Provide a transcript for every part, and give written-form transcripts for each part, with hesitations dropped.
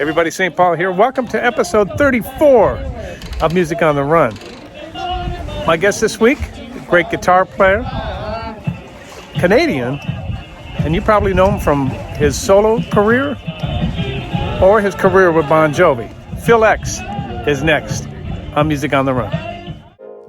Everybody, St. Paul here. Welcome to episode 34 of Music on the Run. My guest this week, great guitar player, Canadian, and you probably know him from his solo career or his career with Bon Jovi. Phil X is next on Music on the Run.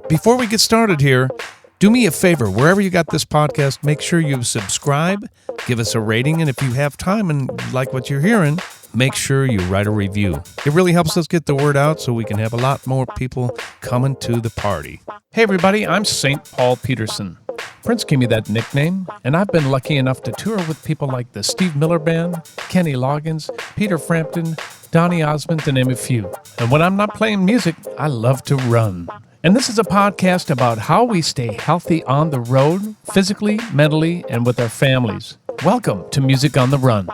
Before we get started here, do me a favor. Wherever you got this podcast, make sure you subscribe, give us a rating, and if you have time and like what you're hearing, make sure you write a review. It really helps us get the word out so we can have a lot more people coming to the party. Hey everybody, I'm St. Paul Peterson. Prince gave me that nickname, and I've been lucky enough to tour with people like the Steve Miller Band, Kenny Loggins, Peter Frampton, Donny Osmond, to name a few. And when I'm not playing music, I love to run. And this is a podcast about how we stay healthy on the road, physically, mentally, and with our families. Welcome to Music on the Run.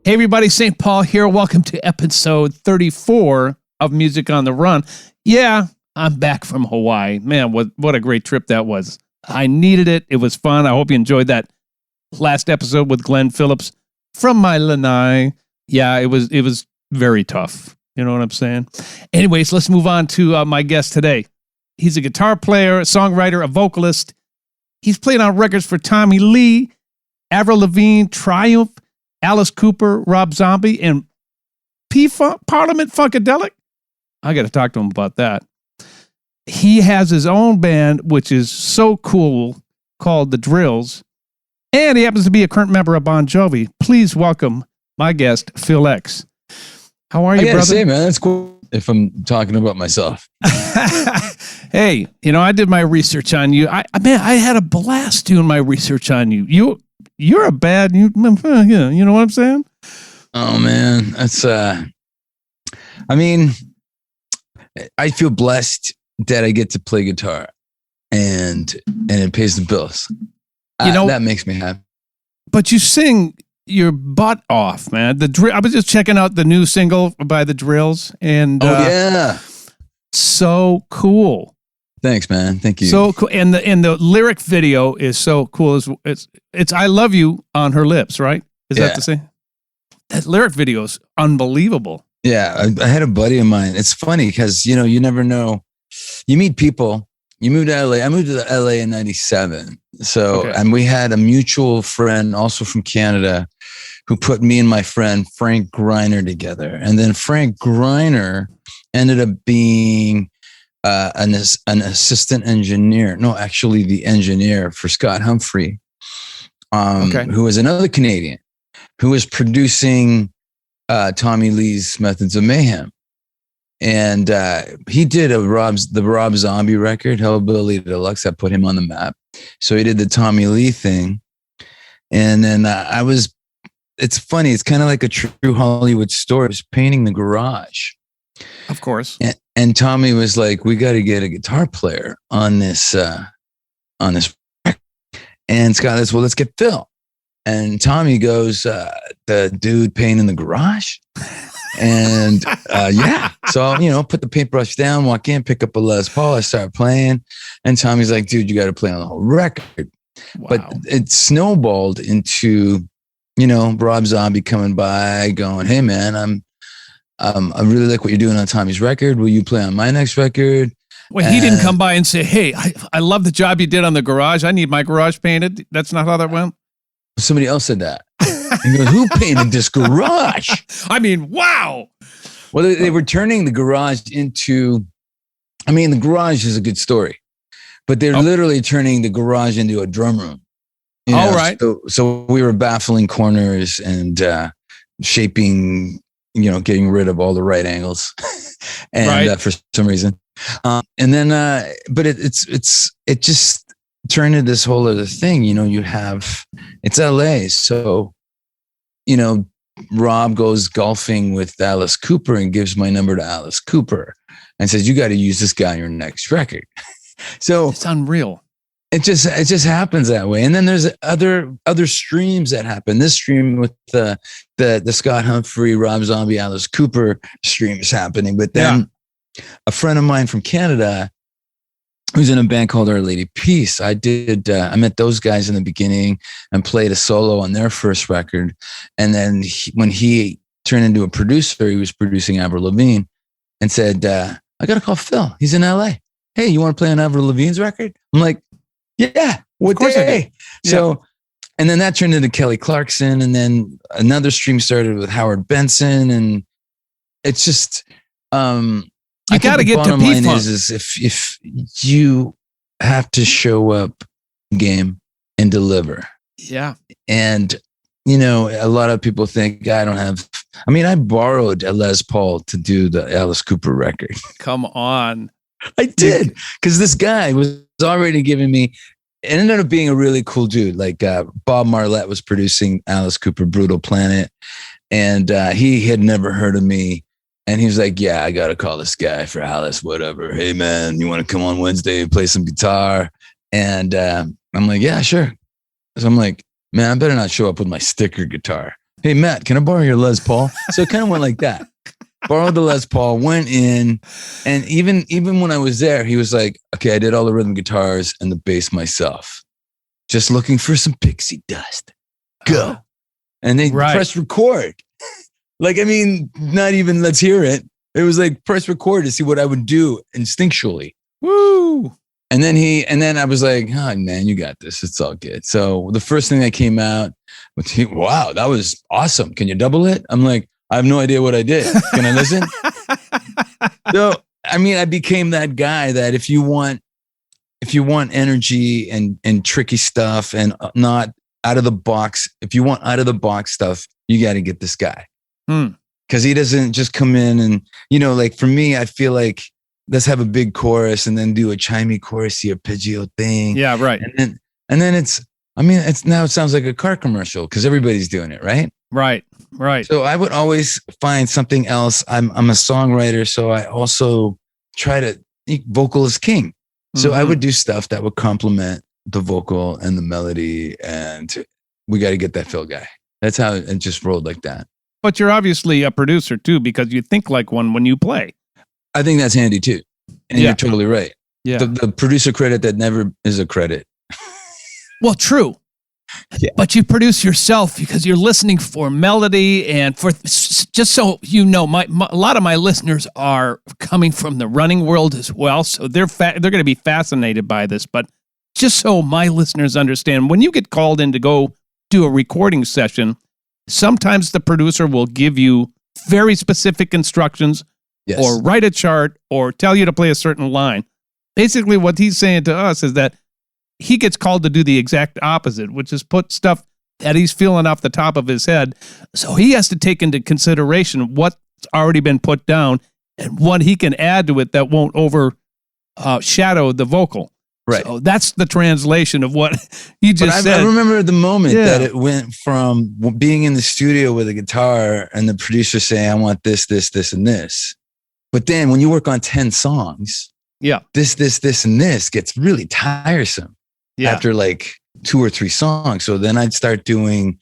Hey everybody, St. Paul here. Welcome to episode 34 of Music on the Run. Yeah, I'm back from Hawaii. Man, what a great trip that was. I needed it. It was fun. I hope you enjoyed that last episode with Glenn Phillips from my lanai. Yeah, it was very tough. You know what I'm saying? Anyways, let's move on to my guest today. He's a guitar player, a songwriter, a vocalist. He's played on records for Tommy Lee, Avril Lavigne, Triumph, Alice Cooper, Rob Zombie, and Parliament Funkadelic. I got to talk to him about that. He has his own band, which is so cool, called TheDrills. And he happens to be a current member of Bon Jovi. Please welcome my guest, Phil X. How are you, brother? Say, man, that's cool if I'm talking about myself. Hey, I did my research on you. I had a blast doing my research on you. You're a bad, you know what I'm saying? Oh man, that's, I feel blessed that I get to play guitar and it pays the bills. That makes me happy. But you sing your butt off, man. I was just checking out the new single by TheDrills and yeah. So cool. Thanks, man. Thank you. So cool. And the lyric video is so cool. It's I love you on her lips, right? Is that the same? That lyric video is unbelievable. Yeah. I had a buddy of mine. It's funny because, you never know. You meet people. You move to LA. I moved to LA in 97. So, and we had a mutual friend also from Canada who put me and my friend Frank Greiner together. And then Frank Greiner ended up being an assistant engineer. No, actually the engineer for Scott Humphrey, who was another Canadian who was producing Tommy Lee's Methods of Mayhem. And he did the Rob Zombie record, Hellbilly Deluxe, that put him on the map. So he did the Tommy Lee thing. And then it's funny. It's kind of like a true Hollywood story. I was painting the garage. Of course. And Tommy was like, we got to get a guitar player on this record. And Scott says, well, let's get Phil. And Tommy goes, the dude painting the garage. And yeah, so put the paintbrush down, walk in, pick up a Les Paul. I start playing, and Tommy's like, "Dude, you got to play on the whole record." Wow. But it snowballed into, Rob Zombie coming by, going, "Hey, man, I really like what you're doing on Tommy's record. Will you play on my next record?" Well, he didn't come by and say, "Hey, I love the job you did on the garage. I need my garage painted." That's not how that went. Somebody else said that. He goes, who painted this garage? I mean, wow. Well, they were turning the garage into, the garage is a good story, but they're literally turning the garage into a drum room. All right. So we were baffling corners and shaping, getting rid of all the right angles and for some reason. And then, but it just turned into this whole other thing. It's LA. So, Rob goes golfing with Alice Cooper and gives my number to Alice Cooper and says, you got to use this guy on your next record. So it's unreal. It just happens that way. And then there's other streams that happen. This stream with the Scott Humphrey, Rob Zombie, Alice Cooper stream is happening. But then a friend of mine from Canada who's in a band called Our Lady Peace. I met those guys in the beginning and played a solo on their first record. And then when he turned into a producer, he was producing Avril Lavigne, and said, I got to call Phil. He's in LA. Hey, you want to play on Avril Lavigne's record? I'm like, yeah, what day? So, and then that turned into Kelly Clarkson. And then another stream started with Howard Benson. And it's just, you got to get to P-Funk. Is if you have to show up game and deliver. Yeah. And, a lot of people think I borrowed a Les Paul to do the Alice Cooper record. Come on. I did. Because this guy was already giving me, it ended up being a really cool dude. Like Bob Marlette was producing Alice Cooper, Brutal Planet. And he had never heard of me. And he was like, yeah, I got to call this guy for Alice, whatever. Hey, man, you want to come on Wednesday and play some guitar? And I'm like, yeah, sure. So I'm like, man, I better not show up with my sticker guitar. Hey, Matt, can I borrow your Les Paul? So it kind of went like that. Borrowed the Les Paul, went in. And even when I was there, he was like, okay, I did all the rhythm guitars and the bass myself. Just looking for some pixie dust. Go. And they pressed record. Like, not even let's hear it. It was like press record to see what I would do instinctually. Woo! And then I was like, oh, man, you got this. It's all good. So the first thing that came out was, wow, that was awesome. Can you double it? I'm like, I have no idea what I did. Can I listen? So, I became that guy that if you want energy and tricky stuff and not out of the box, if you want out of the box stuff, you got to get this guy. Because he doesn't just come in and, like for me, I feel like let's have a big chorus and then do a chimey chorusy arpeggio thing. Yeah, right. And then it sounds like a car commercial because everybody's doing it, right? Right. So I would always find something else. I'm a songwriter, so I also try to vocal is king. So I would do stuff that would complement the vocal and the melody, and we got to get that Phil guy. That's how it just rolled like that. But you're obviously a producer too, because you think like one when you play. I think that's handy too. And you're totally right. Yeah. The producer credit that never is a credit. Well, true. Yeah. But you produce yourself because you're listening for melody and for just so you know, a lot of my listeners are coming from the running world as well, so they're going to be fascinated by this. But just so my listeners understand, when you get called in to go do a recording session, sometimes the producer will give you very specific instructions, or write a chart, or tell you to play a certain line. Basically, what he's saying to us is that he gets called to do the exact opposite, which is put stuff that he's feeling off the top of his head. So he has to take into consideration what's already been put down and what he can add to it that won't overshadow the vocal. Right. So that's the translation of what you just said. I remember the moment that it went from being in the studio with a guitar and the producer saying, I want this, this, this, and this. But then when you work on 10 songs, this, and this gets really tiresome after like 2 or 3 songs. So then I'd start doing,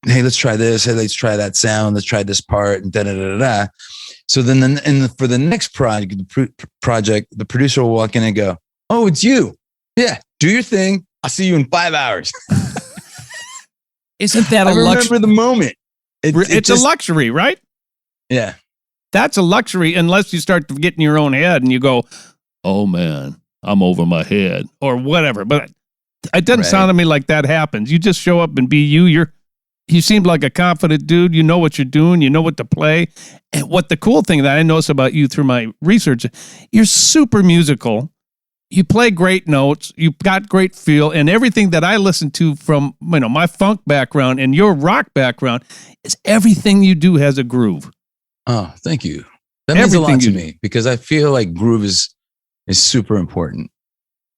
hey, let's try this. Hey, let's try that sound. Let's try this part. And da-da-da-da-da. So then for the next project, the producer will walk in and go, oh, it's you. Yeah, do your thing. I'll see you in 5 hours. Isn't that a luxury? I remember the moment. It's a luxury, right? Yeah. That's a luxury unless you start to get in your own head and you go, oh, man, I'm over my head or whatever. But it doesn't sound to me like that happens. You just show up and be you. You seem like a confident dude. You know what you're doing. You know what to play. And what the cool thing that I notice about you through my research, you're super musical. You play great notes. You've got great feel. And everything that I listen to from my funk background and your rock background is everything you do has a groove. Oh, thank you. That means a lot to me because I feel like groove is super important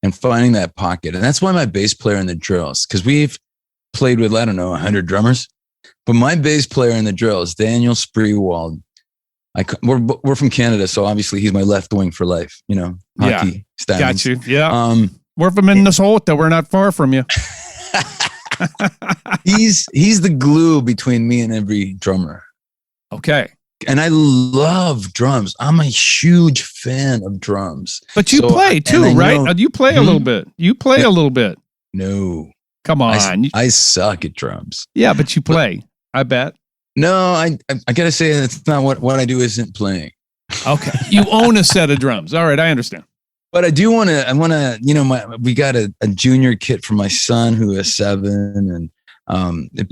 and finding that pocket. And that's why my bass player in TheDrills, because we've played with, 100 drummers, but my bass player in TheDrills, Daniel Spreewald, we're from Canada, so obviously he's my left wing for life, hockey styles. Got you. Yeah. We're from Minnesota. We're not far from you. He's the glue between me and every drummer. Okay. And I love drums. I'm a huge fan of drums. But you play too, right? You play a little bit. You play a little bit. No. Come on. I suck at drums. Yeah, but you play. I bet. No, I gotta say that's not what I do isn't playing. Okay. You own a set of drums. All right, I understand. But I want to, we got a junior kit for my son who is 7, and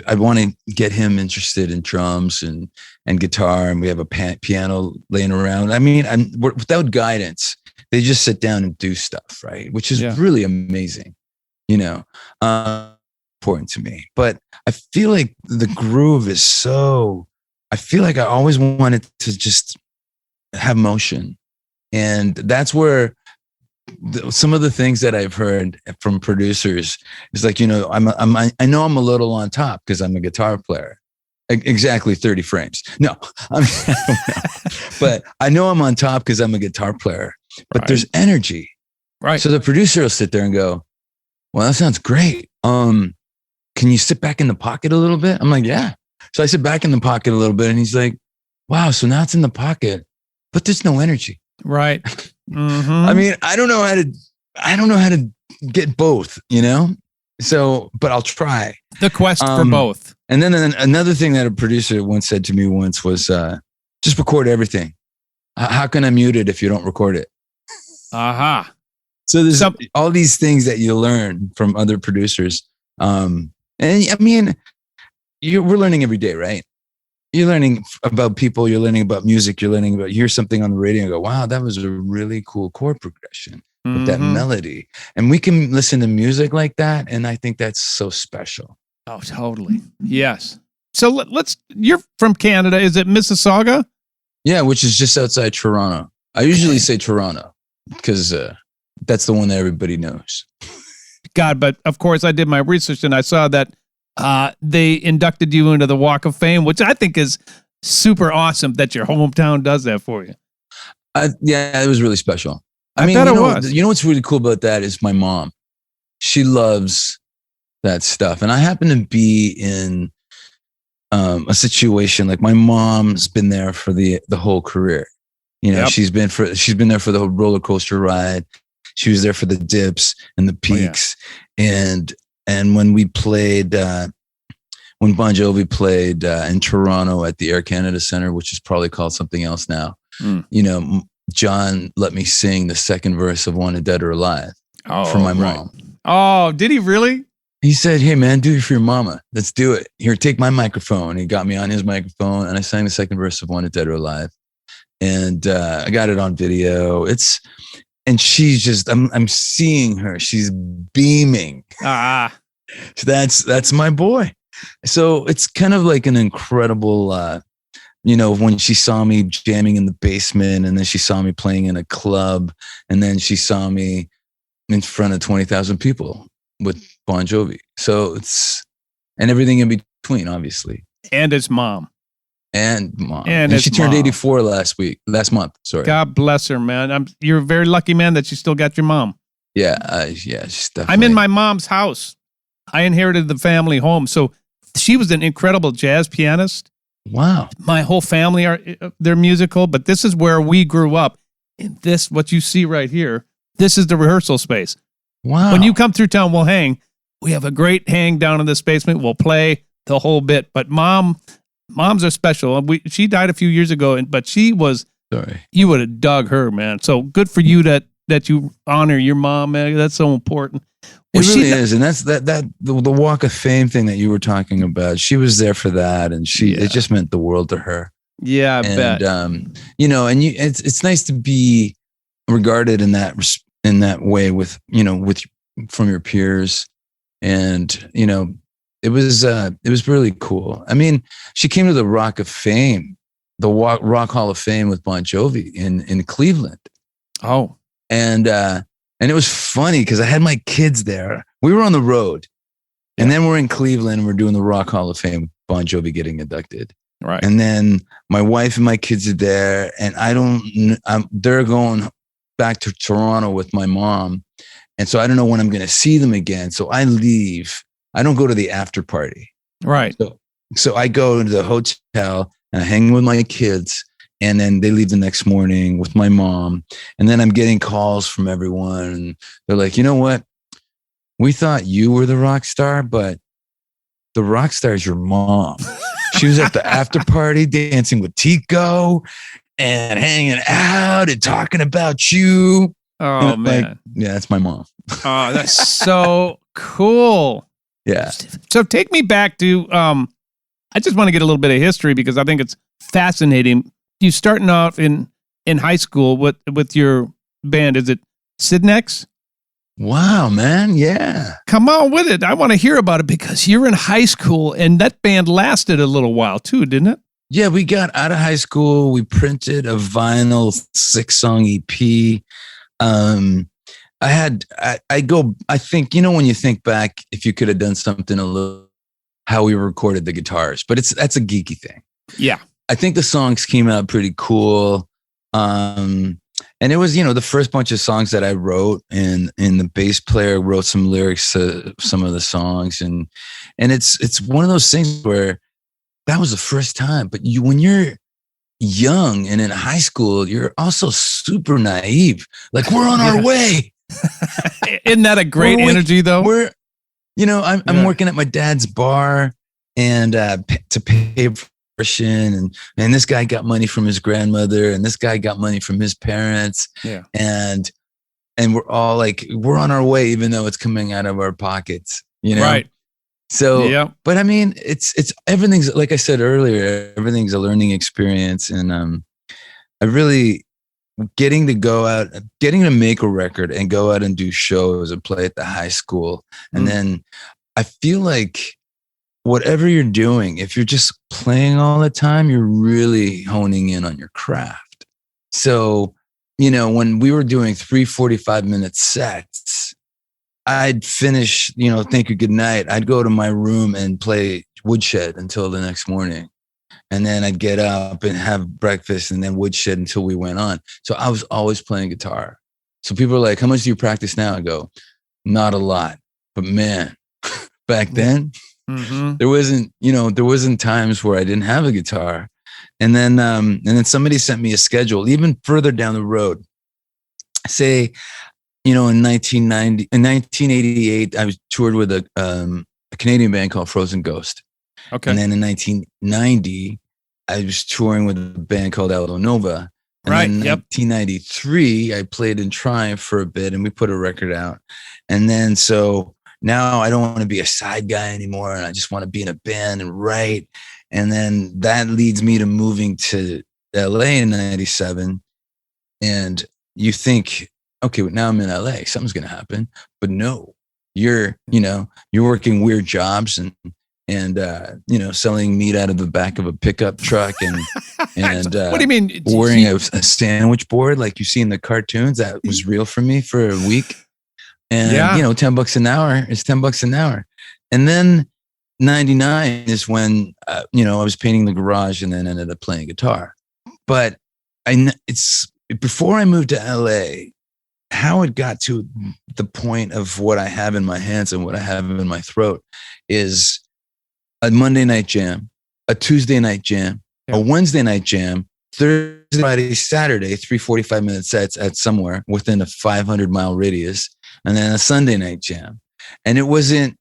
I want to get him interested in drums and guitar, and we have a piano laying around. I mean, without guidance, they just sit down and do stuff, right? Which is really amazing, important to me. But I feel like the groove is I feel like I always wanted to just have motion. And that's where some of the things that I've heard from producers is like, I know I'm a little on top because I'm a guitar player. Exactly 30 frames. No, but I know I'm on top because I'm a guitar player, but there's energy. Right. So the producer will sit there and go, well, that sounds great. Can you sit back in the pocket a little bit? I'm like, yeah. So I sit back in the pocket a little bit, and he's like, wow, so now it's in the pocket, but there's no energy. Right. Mm-hmm. I mean, I don't know how to get both, So, but I'll try. The quest for both. And then another thing that a producer once said to me was, just record everything. How can I mute it if you don't record it? Aha. Uh-huh. So there's all these things that you learn from other producers. And I mean, we're learning every day, right? You're learning about people, you're learning about music, you hear something on the radio and go, wow, that was a really cool chord progression with that melody. And we can listen to music like that. And I think that's so special. Oh, totally. Yes. So you're from Canada. Is it Mississauga? Yeah, which is just outside Toronto. I usually say Toronto because that's the one that everybody knows. God, but of course I did my research and I saw that they inducted you into the Walk of Fame, which I think is super awesome that your hometown does that for you. Yeah, it was really special. I mean, it was. You know what's really cool about that is my mom. She loves that stuff. And I happen to be in a situation like my mom's been there for the whole career. She's been there for the whole roller coaster ride. She was there for the dips and the peaks. Oh, yeah. And when we played, when Bon Jovi played in Toronto at the Air Canada Centre, which is probably called something else now, John let me sing the second verse of Wanted Dead or Alive for my mom. Oh, did he really? He said, hey, man, do it for your mama. Let's do it. Here, take my microphone. He got me on his microphone, and I sang the second verse of Wanted Dead or Alive. And I got it on video. And she's just, I'm seeing her. She's beaming. So that's my boy. So it's kind of like an incredible, when she saw me jamming in the basement, and then she saw me playing in a club, and then she saw me in front of 20,000 people with Bon Jovi. So and everything in between, obviously. And his mom. And she turned 84 last month. Sorry. God bless her, man. You're a very lucky man that you still got your mom. Yeah. She's definitely. I'm in my mom's house. I inherited the family home. So she was an incredible jazz pianist. Wow. My whole family they're musical, but this is where we grew up. And what you see right here, this is the rehearsal space. Wow. When you come through town, we'll hang. We have a great hang down in this basement. We'll play the whole bit. But moms are special. She died a few years ago, but she was. Sorry. You would have dug her, man. So good for you that you honor your mom, man. That's so important. It really is, and that's the Walk of Fame thing that you were talking about. She was there for that, and it just meant the world to her. Yeah, I bet. It's nice to be regarded in that way with from your peers, and it was really cool. I mean, she came to the Rock of Fame, the Rock Hall of Fame with Bon Jovi in Cleveland. Oh, and it was funny because I had my kids there. We were on the road, and then we're in Cleveland and we're doing the Rock Hall of Fame with Bon Jovi getting inducted. Right. And then my wife and my kids are there, and they're going back to Toronto with my mom. And so I don't know when I'm going to see them again. So I leave. I don't go to the after party. Right. So I go into the hotel, and I hang with my kids. And then they leave the next morning with my mom. And then I'm getting calls from everyone. And they're like, you know what? We thought you were the rock star, but the rock star is your mom. She was at the after party dancing with Tico and hanging out and talking about you. Oh, man. Like, yeah, that's my mom. Oh, that's so cool. Yeah. So take me back to, I just want to get a little bit of history because I think it's fascinating. You starting off in high school with your band, is it Sidnex? Wow, man. Yeah. Come on with it. I want to hear about it because you're in high school and that band lasted a little while too, didn't it? Yeah, we got out of high school. We printed a vinyl 6-song EP. I think, when you think back, if you could have done something a little, how we recorded the guitars, but that's a geeky thing. Yeah. I think the songs came out pretty cool. And it was, the first bunch of songs that I wrote, and the bass player wrote some lyrics to some of the songs. And it's one of those things where that was the first time. But when you're young and in high school, you're also super naive. Like, we're on our way. Isn't that a great energy though? I'm working at my dad's bar and to pay and this guy got money from his grandmother, and this guy got money from his parents. Yeah. And we're all like, we're on our way, even though it's coming out of our pockets, Right. So, yeah. But I mean, it's everything's, like I said earlier, everything's a learning experience. And I really getting to make a record and go out and do shows and play at the high school. And then I feel like whatever you're doing, if you're just playing all the time, you're really honing in on your craft. So, when we were doing 3 45-minute sets, I'd finish, thank you, good night. I'd go to my room and play Woodshed until the next morning. And then I'd get up and have breakfast and then Woodshed until we went on. So I was always playing guitar. So people are like, how much do you practice now? I go, not a lot. But man, back then, there wasn't times where I didn't have a guitar. And then somebody sent me a schedule even further down the road. Say, in 1988, I was toured with a Canadian band called Frozen Ghost. Okay. And then in 1990, I was touring with a band called Aldo Nova. And then in 1993, I played in Triumph for a bit and we put a record out. And then so now I don't want to be a side guy anymore, and I just want to be in a band and write. And then that leads me to moving to LA in 97. And you think, okay, well, now I'm in LA, something's going to happen. But no, you're working weird jobs and selling meat out of the back of a pickup truck and what do you mean? Wearing a sandwich board like you see in the cartoons. That was real for me for a week. And, $10 an hour is $10 an hour. And then 99 is when, I was painting the garage and then ended up playing guitar. But it's before I moved to LA, how it got to the point of what I have in my hands and what I have in my throat is a Monday night jam, a Tuesday night jam, a Wednesday night jam, Thursday, Friday, Saturday, 3 45-minute sets at somewhere within a 500-mile radius, and then a Sunday night jam. And it wasn't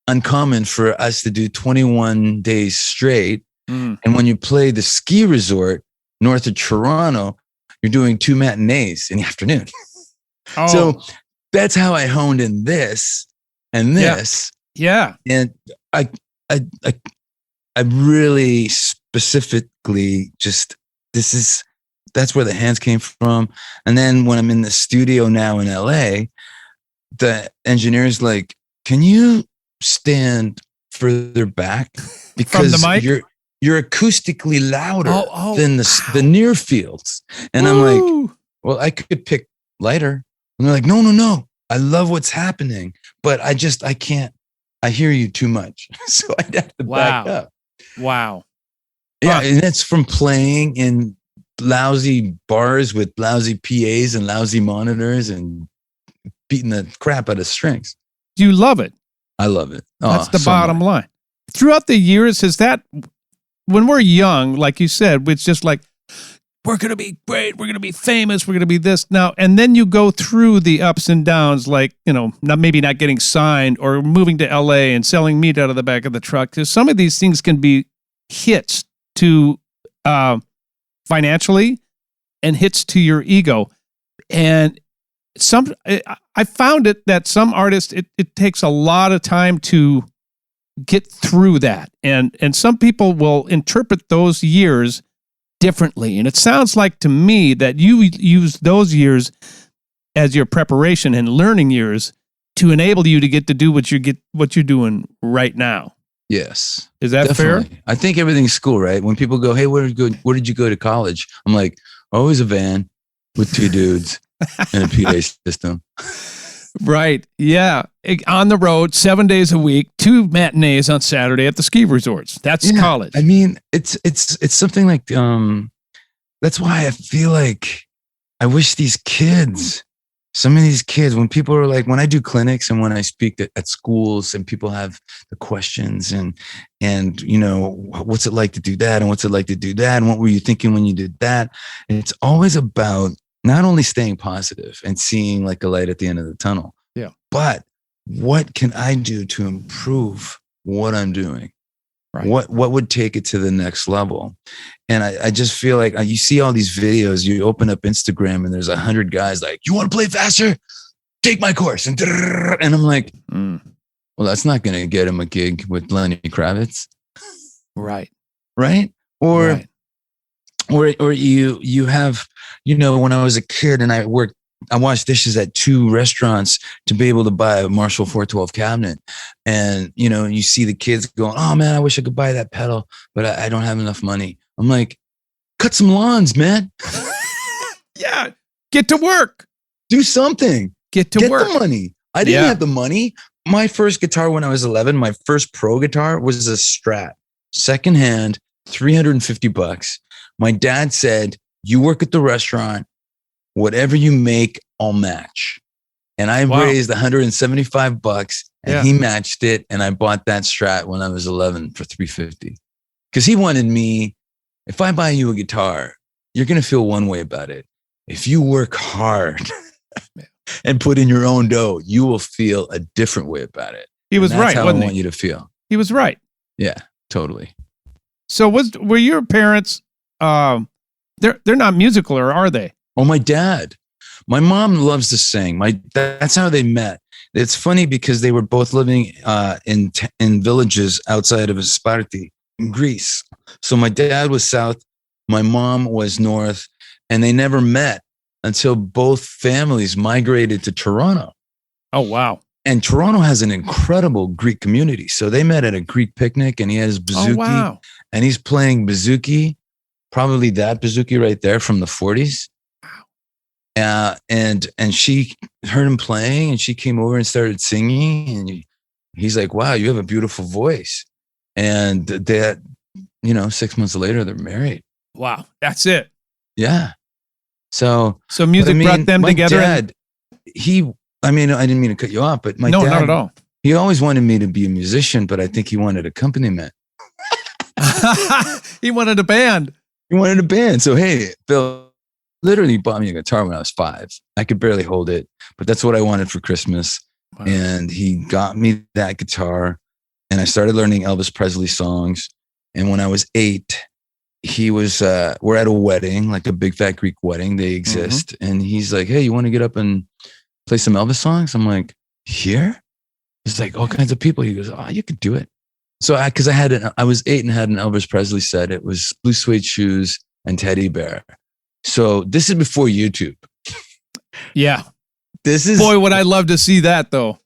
uncommon for us to do 21 days straight. And when you play the ski resort north of Toronto, you're doing 2 matinees in the afternoon. Oh. So that's how I honed in this and this. Yeah. And I really specifically just, that's where the hands came from. And then when I'm in the studio now in LA, the engineer's like, can you stand further back? Because from the mic? You're acoustically louder than the near fields. And I'm like, well, I could pick lighter. And they're like, no. I love what's happening, but I can't. I hear you too much. So I'd have to back up. Wow. Yeah. And that's from playing in lousy bars with lousy PAs and lousy monitors and beating the crap out of strings. You love it. I love it. That's the bottom line. Throughout the years, has that when we're young, like you said, it's just like, we're going to be great. We're going to be famous. We're going to be this now. And then you go through the ups and downs, like, maybe not getting signed or moving to LA and selling meat out of the back of the truck. Because some of these things can be hits to financially and hits to your ego. And I found it that some artists, it takes a lot of time to get through that. And some people will interpret those years differently. And it sounds like to me that you use those years as your preparation and learning years to enable you to get to do what you're doing right now. Yes. Is that definitely fair? I think everything's school, right? When people go, hey, where did you go to college? I'm like, always a van with two dudes and a PA system. Right. Yeah. On the road, 7 days a week, 2 matinees on Saturday at the ski resorts. That's college. I mean, it's something like, that's why I feel like I wish some of these kids, when people are like, when I do clinics and when I speak at schools and people have the questions and, what's it like to do that? And what's it like to do that? And what were you thinking when you did that? And it's always about not only staying positive and seeing like a light at the end of the tunnel, but what can I do to improve what I'm doing? Right. What would take it to the next level? And I just feel like you see all these videos, you open up Instagram and there's 100 guys like, you want to play faster? Take my course. And I'm like, well, that's not going to get him a gig with Lenny Kravitz. Right. Right. Or you have, when I was a kid and I washed dishes at 2 restaurants to be able to buy a Marshall 412 cabinet. And, you see the kids going, oh man, I wish I could buy that pedal, but I don't have enough money. I'm like, cut some lawns, man. Yeah. Get to work. Do something. Get work. The money. I didn't have the money. My first guitar when I was 11, my first pro guitar was a Strat, secondhand, $350. My dad said, you work at the restaurant, whatever you make, I'll match. And I raised $175 and he matched it. And I bought that Strat when I was 11 for $350. Because he wanted me, if I buy you a guitar, you're going to feel one way about it. If you work hard and put in your own dough, you will feel a different way about it. He was right. That's how I want you to feel. He was right. Yeah, totally. So were your parents, they're not musical, or are they? Oh, my dad. My mom loves to sing. That's how they met. It's funny because they were both living in villages outside of Sartori in Greece. So my dad was south, my mom was north, and they never met until both families migrated to Toronto. Oh, wow. And Toronto has an incredible Greek community. So they met at a Greek picnic and he has bouzouki. Oh, wow. And he's playing bouzouki, probably that bouzouki right there from the 40s. And she heard him playing and she came over and started singing. And he's like, wow, you have a beautiful voice. And that, 6 months later, they're married. Wow. That's it. Yeah. So music brought them together. Dad, I didn't mean to cut you off, but my dad, not at all. He always wanted me to be a musician, but I think he wanted accompaniment. He wanted a band. So, hey, Bill literally bought me a guitar when I was 5. I could barely hold it, but that's what I wanted for Christmas. Wow. And he got me that guitar and I started learning Elvis Presley songs. And when I was 8, he was, we're at a wedding, like a big fat Greek wedding. They exist. Mm-hmm. And he's like, hey, you want to get up and play some Elvis songs? I'm like, here? There's like all kinds of people. He goes, oh, you could do it. So I was 8 and had an Elvis Presley set. It was Blue Suede Shoes and Teddy Bear. So this is before YouTube. Yeah. Boy, would I love to see that though.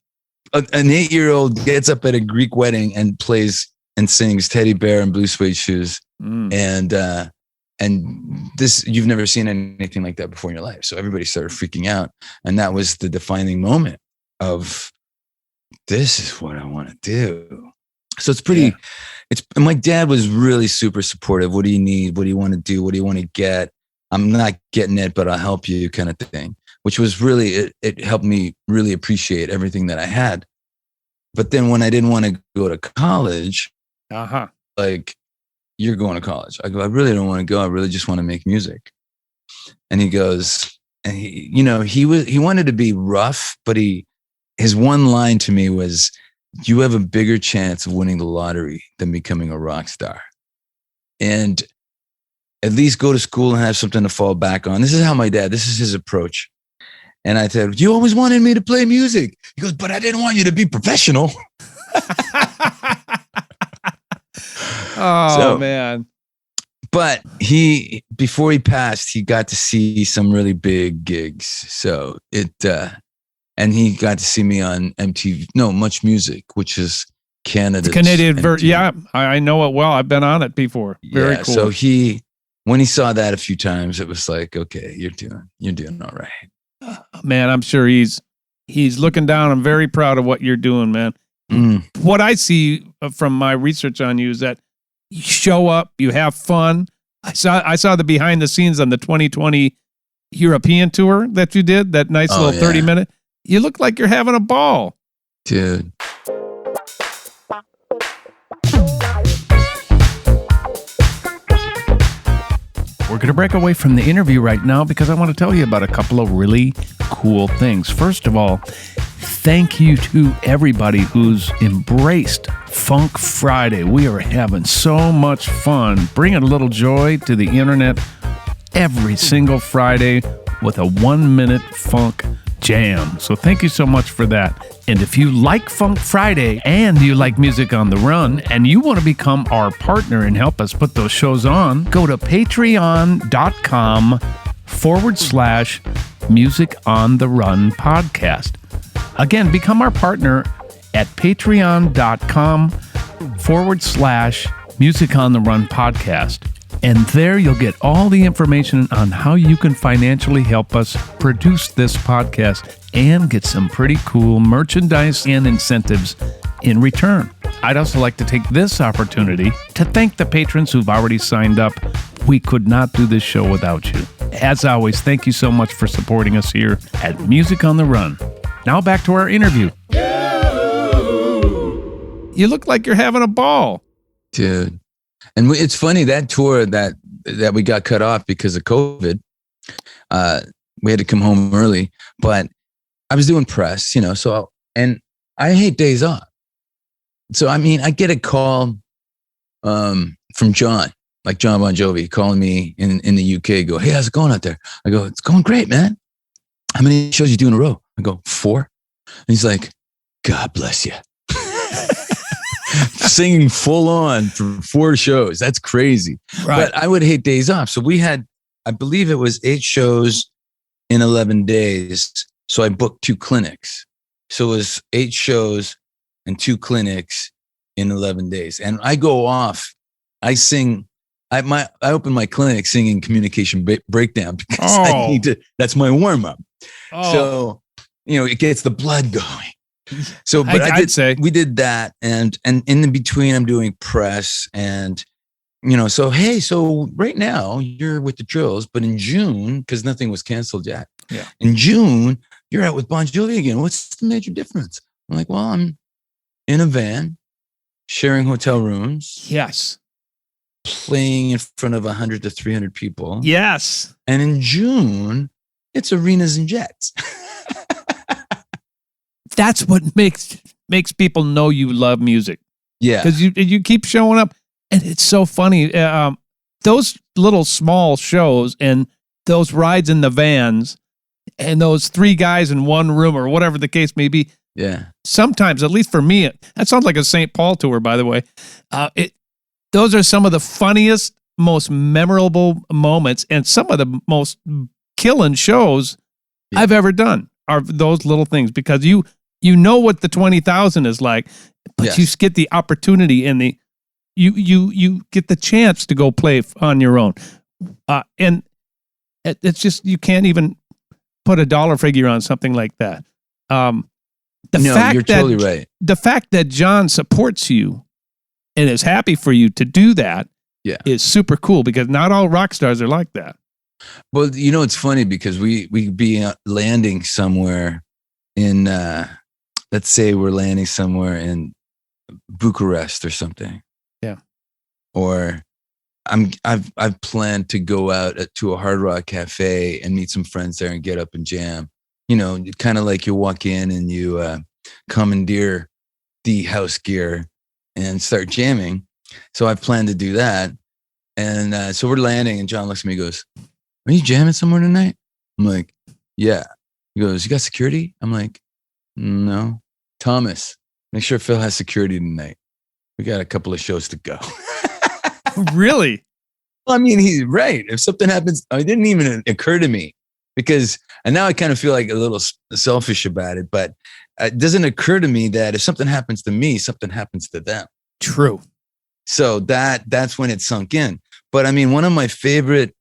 An 8-year-old gets up at a Greek wedding and plays and sings Teddy Bear and Blue Suede Shoes. And this, you've never seen anything like that before in your life. So everybody started freaking out. And that was the defining moment of, this is what I want to do. So it's pretty, and my dad was really super supportive. What do you need? What do you want to do? What do you want to get? I'm not getting it, but I'll help you, kind of thing, which was really, it helped me really appreciate everything that I had. But then when I didn't want to go to college, like, you're going to college. I go, I really don't want to go. I really just want to make music. And he goes, and he wanted to be rough, but his one line to me was, you have a bigger chance of winning the lottery than becoming a rock star. And at least go to school and have something to fall back on. This is his approach. And I said, you always wanted me to play music. He goes, but I didn't want you to be professional. Man. But before he passed, he got to see some really big gigs. So and he got to see me on Much Music, which is Canada's Canadian version. Yeah, I know it well. I've been on it before. Very cool. So when he saw that a few times, it was like, okay, you're doing all right. Man, I'm sure he's looking down. I'm very proud of what you're doing, man. What I see from my research on you is that you show up, you have fun. I saw the behind the scenes on the 2020 European tour that you did, that nice little 30-minute. You look like you're having a ball. Dude. We're going to break away from the interview right now because I want to tell you about a couple of really cool things. First of all, thank you to everybody who's embraced Funk Friday. We are having so much fun, bringing a little joy to the internet every single Friday with a 1-minute funk jam. So thank you so much for that. And if you like Funk Friday and you like Music on the Run and you want to become our partner and help us put those shows on, go to patreon.com/Music on the Run podcast. Again, become our partner at patreon.com/Music on the Run podcast. And there you'll get all the information on how you can financially help us produce this podcast and get some pretty cool merchandise and incentives in return. I'd also like to take this opportunity to thank the patrons who've already signed up. We could not do this show without you. As always, thank you so much for supporting us here at Music on the Run. Now back to our interview. You look like you're having a ball. Dude. And it's funny, that tour that we got cut off because of COVID, we had to come home early, but I was doing press, and I hate days off. So, I get a call from John, like John Bon Jovi, calling me in the UK, go, hey, how's it going out there? I go, it's going great, man. How many shows you do in a row? I go, 4. And he's like, God bless you. Singing full on for 4 shows. That's crazy. Right. But I would hate days off. So we had, I believe it was 8 shows in 11 days. So I booked 2 clinics. So it was 8 shows and 2 clinics in 11 days. And I go off, I sing, I open my clinic singing Communication Breakdown because I need to, that's my warm up. So, it gets the blood going. So, but I'd say we did that, and in the between, I'm doing press, and so hey, so right now you're with TheDrills, but in June, because nothing was canceled yet, in June you're out with Bon Jovi again. What's the major difference? I'm like, well, I'm in a van, sharing hotel rooms, playing in front of 100 to 300 people, and in June it's arenas and jets. That's what makes people know you love music. Yeah. Because you keep showing up. And it's so funny. Those little small shows and those rides in the vans and those 3 guys in one room or whatever the case may be. Yeah. Sometimes, at least for me, that sounds like a St. Paul tour, by the way. Those are some of the funniest, most memorable moments and some of the most killing shows I've ever done are those little things, because you know what the 20,000 is like, but you get the opportunity and you get the chance to go play on your own. And it's just, you can't even put a dollar figure on something like that. You're totally right. The fact that John supports you and is happy for you to do that is super cool, because not all rock stars are like that. Well, it's funny because we be landing somewhere in, let's say we're landing somewhere in Bucharest or something. Yeah. Or I've planned to go out to a Hard Rock cafe and meet some friends there and get up and jam. You know, kind of like you walk in and you commandeer the house gear and start jamming. So I've planned to do that. And so we're landing and John looks at me and goes, "Are you jamming somewhere tonight?" I'm like, "Yeah." He goes, "You got security?" I'm like, "No." "Thomas, make sure Phil has security tonight. We got a couple of shows to go." Really? Well, I mean, he's right. If something happens, it didn't even occur to me and now I kind of feel like a little selfish about it, but it doesn't occur to me that if something happens to me, something happens to them. True. So that's when it sunk in. But I mean, one of my favorite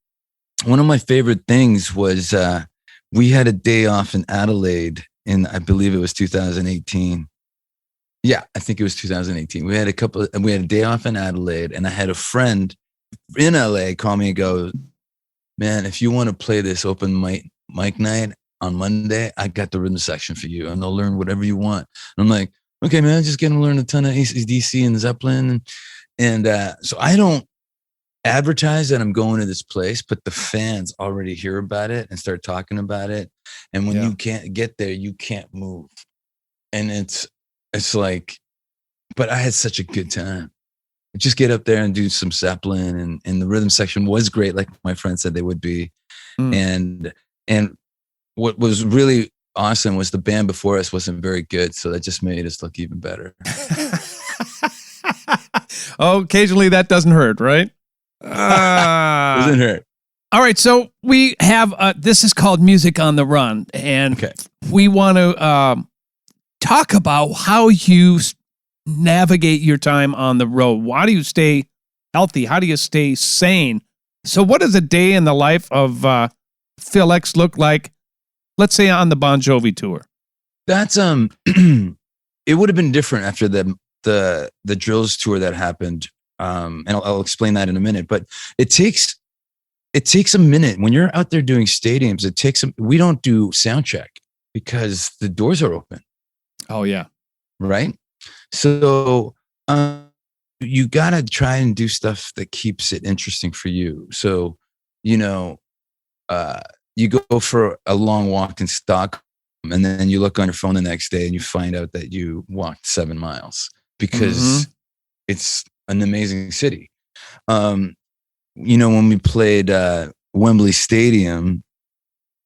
things was we had a day off in Adelaide I believe it was 2018. Yeah, I think it was 2018. We had a day off in Adelaide, and I had a friend in LA call me and go, "Man, if you want to play this open mic night on Monday, I got the rhythm section for you, and I'll learn whatever you want." And I'm like, "Okay, man, I'm just going to learn a ton of AC/DC and Zeppelin." And so I don't advertise that I'm going to this place, but the fans already hear about it and start talking about it. And when you can't get there, you can't move. And it's like, but I had such a good time. Just get up there and do some Zeppelin, and the rhythm section was great, like my friend said they would be. And what was really awesome was the band before us wasn't very good, so that just made us look even better. Oh, occasionally that doesn't hurt, right? Doesn't hurt. All right, so we have this is called Music on the Run, and we want to talk about how you navigate your time on the road. How do you stay healthy? How do you stay sane? So what does a day in the life of Phil X look like, let's say on the Bon Jovi tour? That's it would have been different after the Drills tour that happened. And I'll explain that in a minute, but it takes a minute when you're out there doing stadiums. We don't do sound check because the doors are open. Oh yeah. Right. So, you got to try and do stuff that keeps it interesting for you. So, you know, you go for a long walk in Stockholm, and then you look on your phone the next day and you find out that you walked 7 miles because it's an amazing city. You know, when we played Wembley Stadium,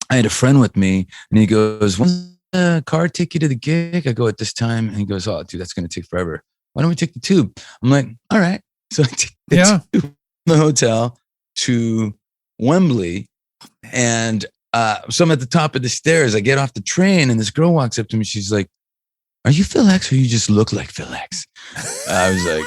I had a friend with me, and he goes, "When's the car take you to the gig?" I go, "At this time." And he goes, "Oh, dude, that's going to take forever. Why don't we take the tube?" I'm like, "All right." So I take the tube from the hotel to Wembley, and so I'm at the top of the stairs. I get off the train, and this girl walks up to me. She's like, "Are you Phil X, or you just look like Phil X?" I was like,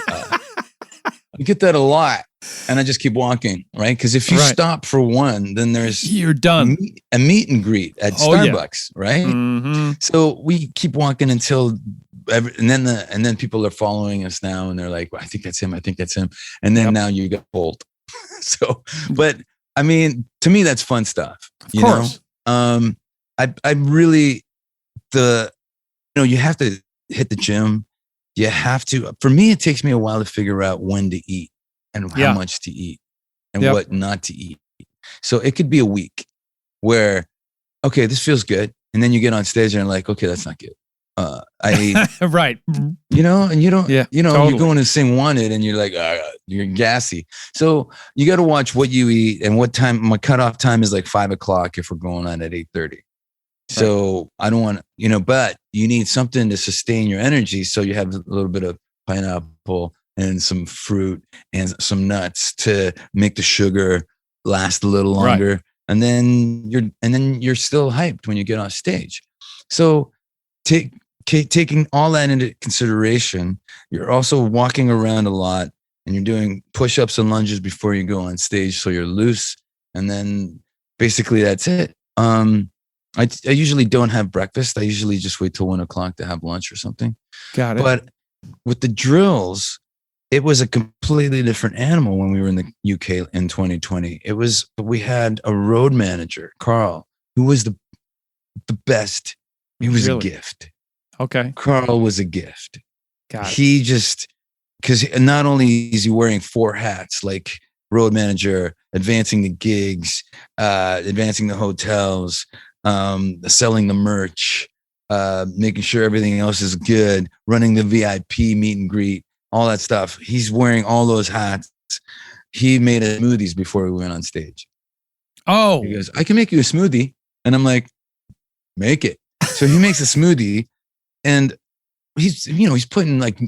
I get that a lot. And I just keep walking, right? Because if you stop for one, then you're done. A meet and greet at Starbucks, right? So we keep walking until, and then people are following us now, and they're like, "Well, I think that's him. I think that's him." And then now you got pulled. So, but I mean, to me, that's fun stuff. Of course. I really you have to hit the gym. You have to. For me, it takes me a while to figure out when to eat and how much to eat and what not to eat. So it could be a week where, okay, this feels good. And then you get on stage and you're like, okay, that's not good. Right. You know, and you don't, totally. You're going to sing Wanted and you're like, you're gassy. So you got to watch what you eat and what time. My cutoff time is like 5:00 if we're going on at 8:30. So I don't want to, but you need something to sustain your energy. So you have a little bit of pineapple and some fruit and some nuts to make the sugar last a little longer. Right. And then you're still hyped when you get on stage. So taking all that into consideration, you're also walking around a lot and you're doing push-ups and lunges before you go on stage. So you're loose. And then basically that's it. I usually don't have breakfast. I usually just wait till 1:00 to have lunch or something. Got it. But with the Drills, it was a completely different animal when we were in the UK in 2020. We had a road manager, Carl, who was the best. He was a gift. Okay. Carl was a gift. Got it. He just, because not only is he wearing 4 hats like road manager, advancing the gigs, advancing the hotels, selling the merch, making sure everything else is good, running the VIP meet and greet, all that stuff. He's wearing all those hats. He made us smoothies before we went on stage. Oh. He goes, I can make you a smoothie. And I'm like, make it. So he makes a smoothie, and he's putting like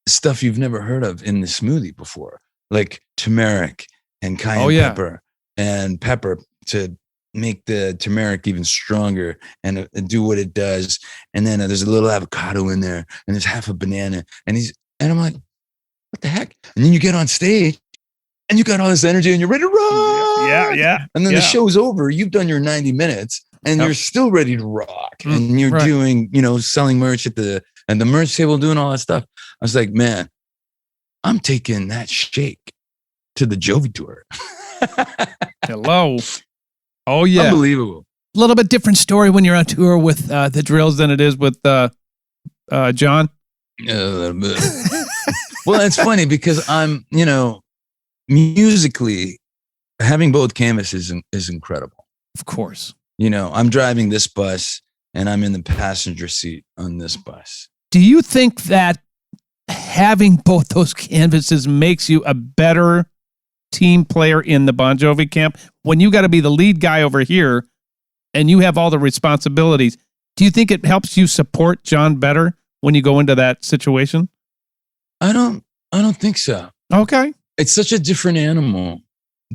stuff you've never heard of in the smoothie before, like turmeric and cayenne pepper and pepper to make the turmeric even stronger and do what it does. And then there's a little avocado in there, and there's half a banana. And I'm like, what the heck? And then you get on stage and you got all this energy and you're ready to rock. Yeah. And then the show's over. You've done your 90 minutes and you're still ready to rock. And you're doing, selling merch at the merch table, doing all that stuff. I was like, man, I'm taking that shake to the Jovi tour. Hello. Oh, yeah. Unbelievable. A little bit different story when you're on tour with TheDrills than it is with John. A little bit. Well, it's funny because I'm, musically, having both canvases is incredible. Of course. I'm driving this bus and I'm in the passenger seat on this bus. Do you think that having both those canvases makes you a better team player in the Bon Jovi camp? When you got to be the lead guy over here and you have all the responsibilities, do you think it helps you support John better when you go into that situation? I don't think so. Okay. It's such a different animal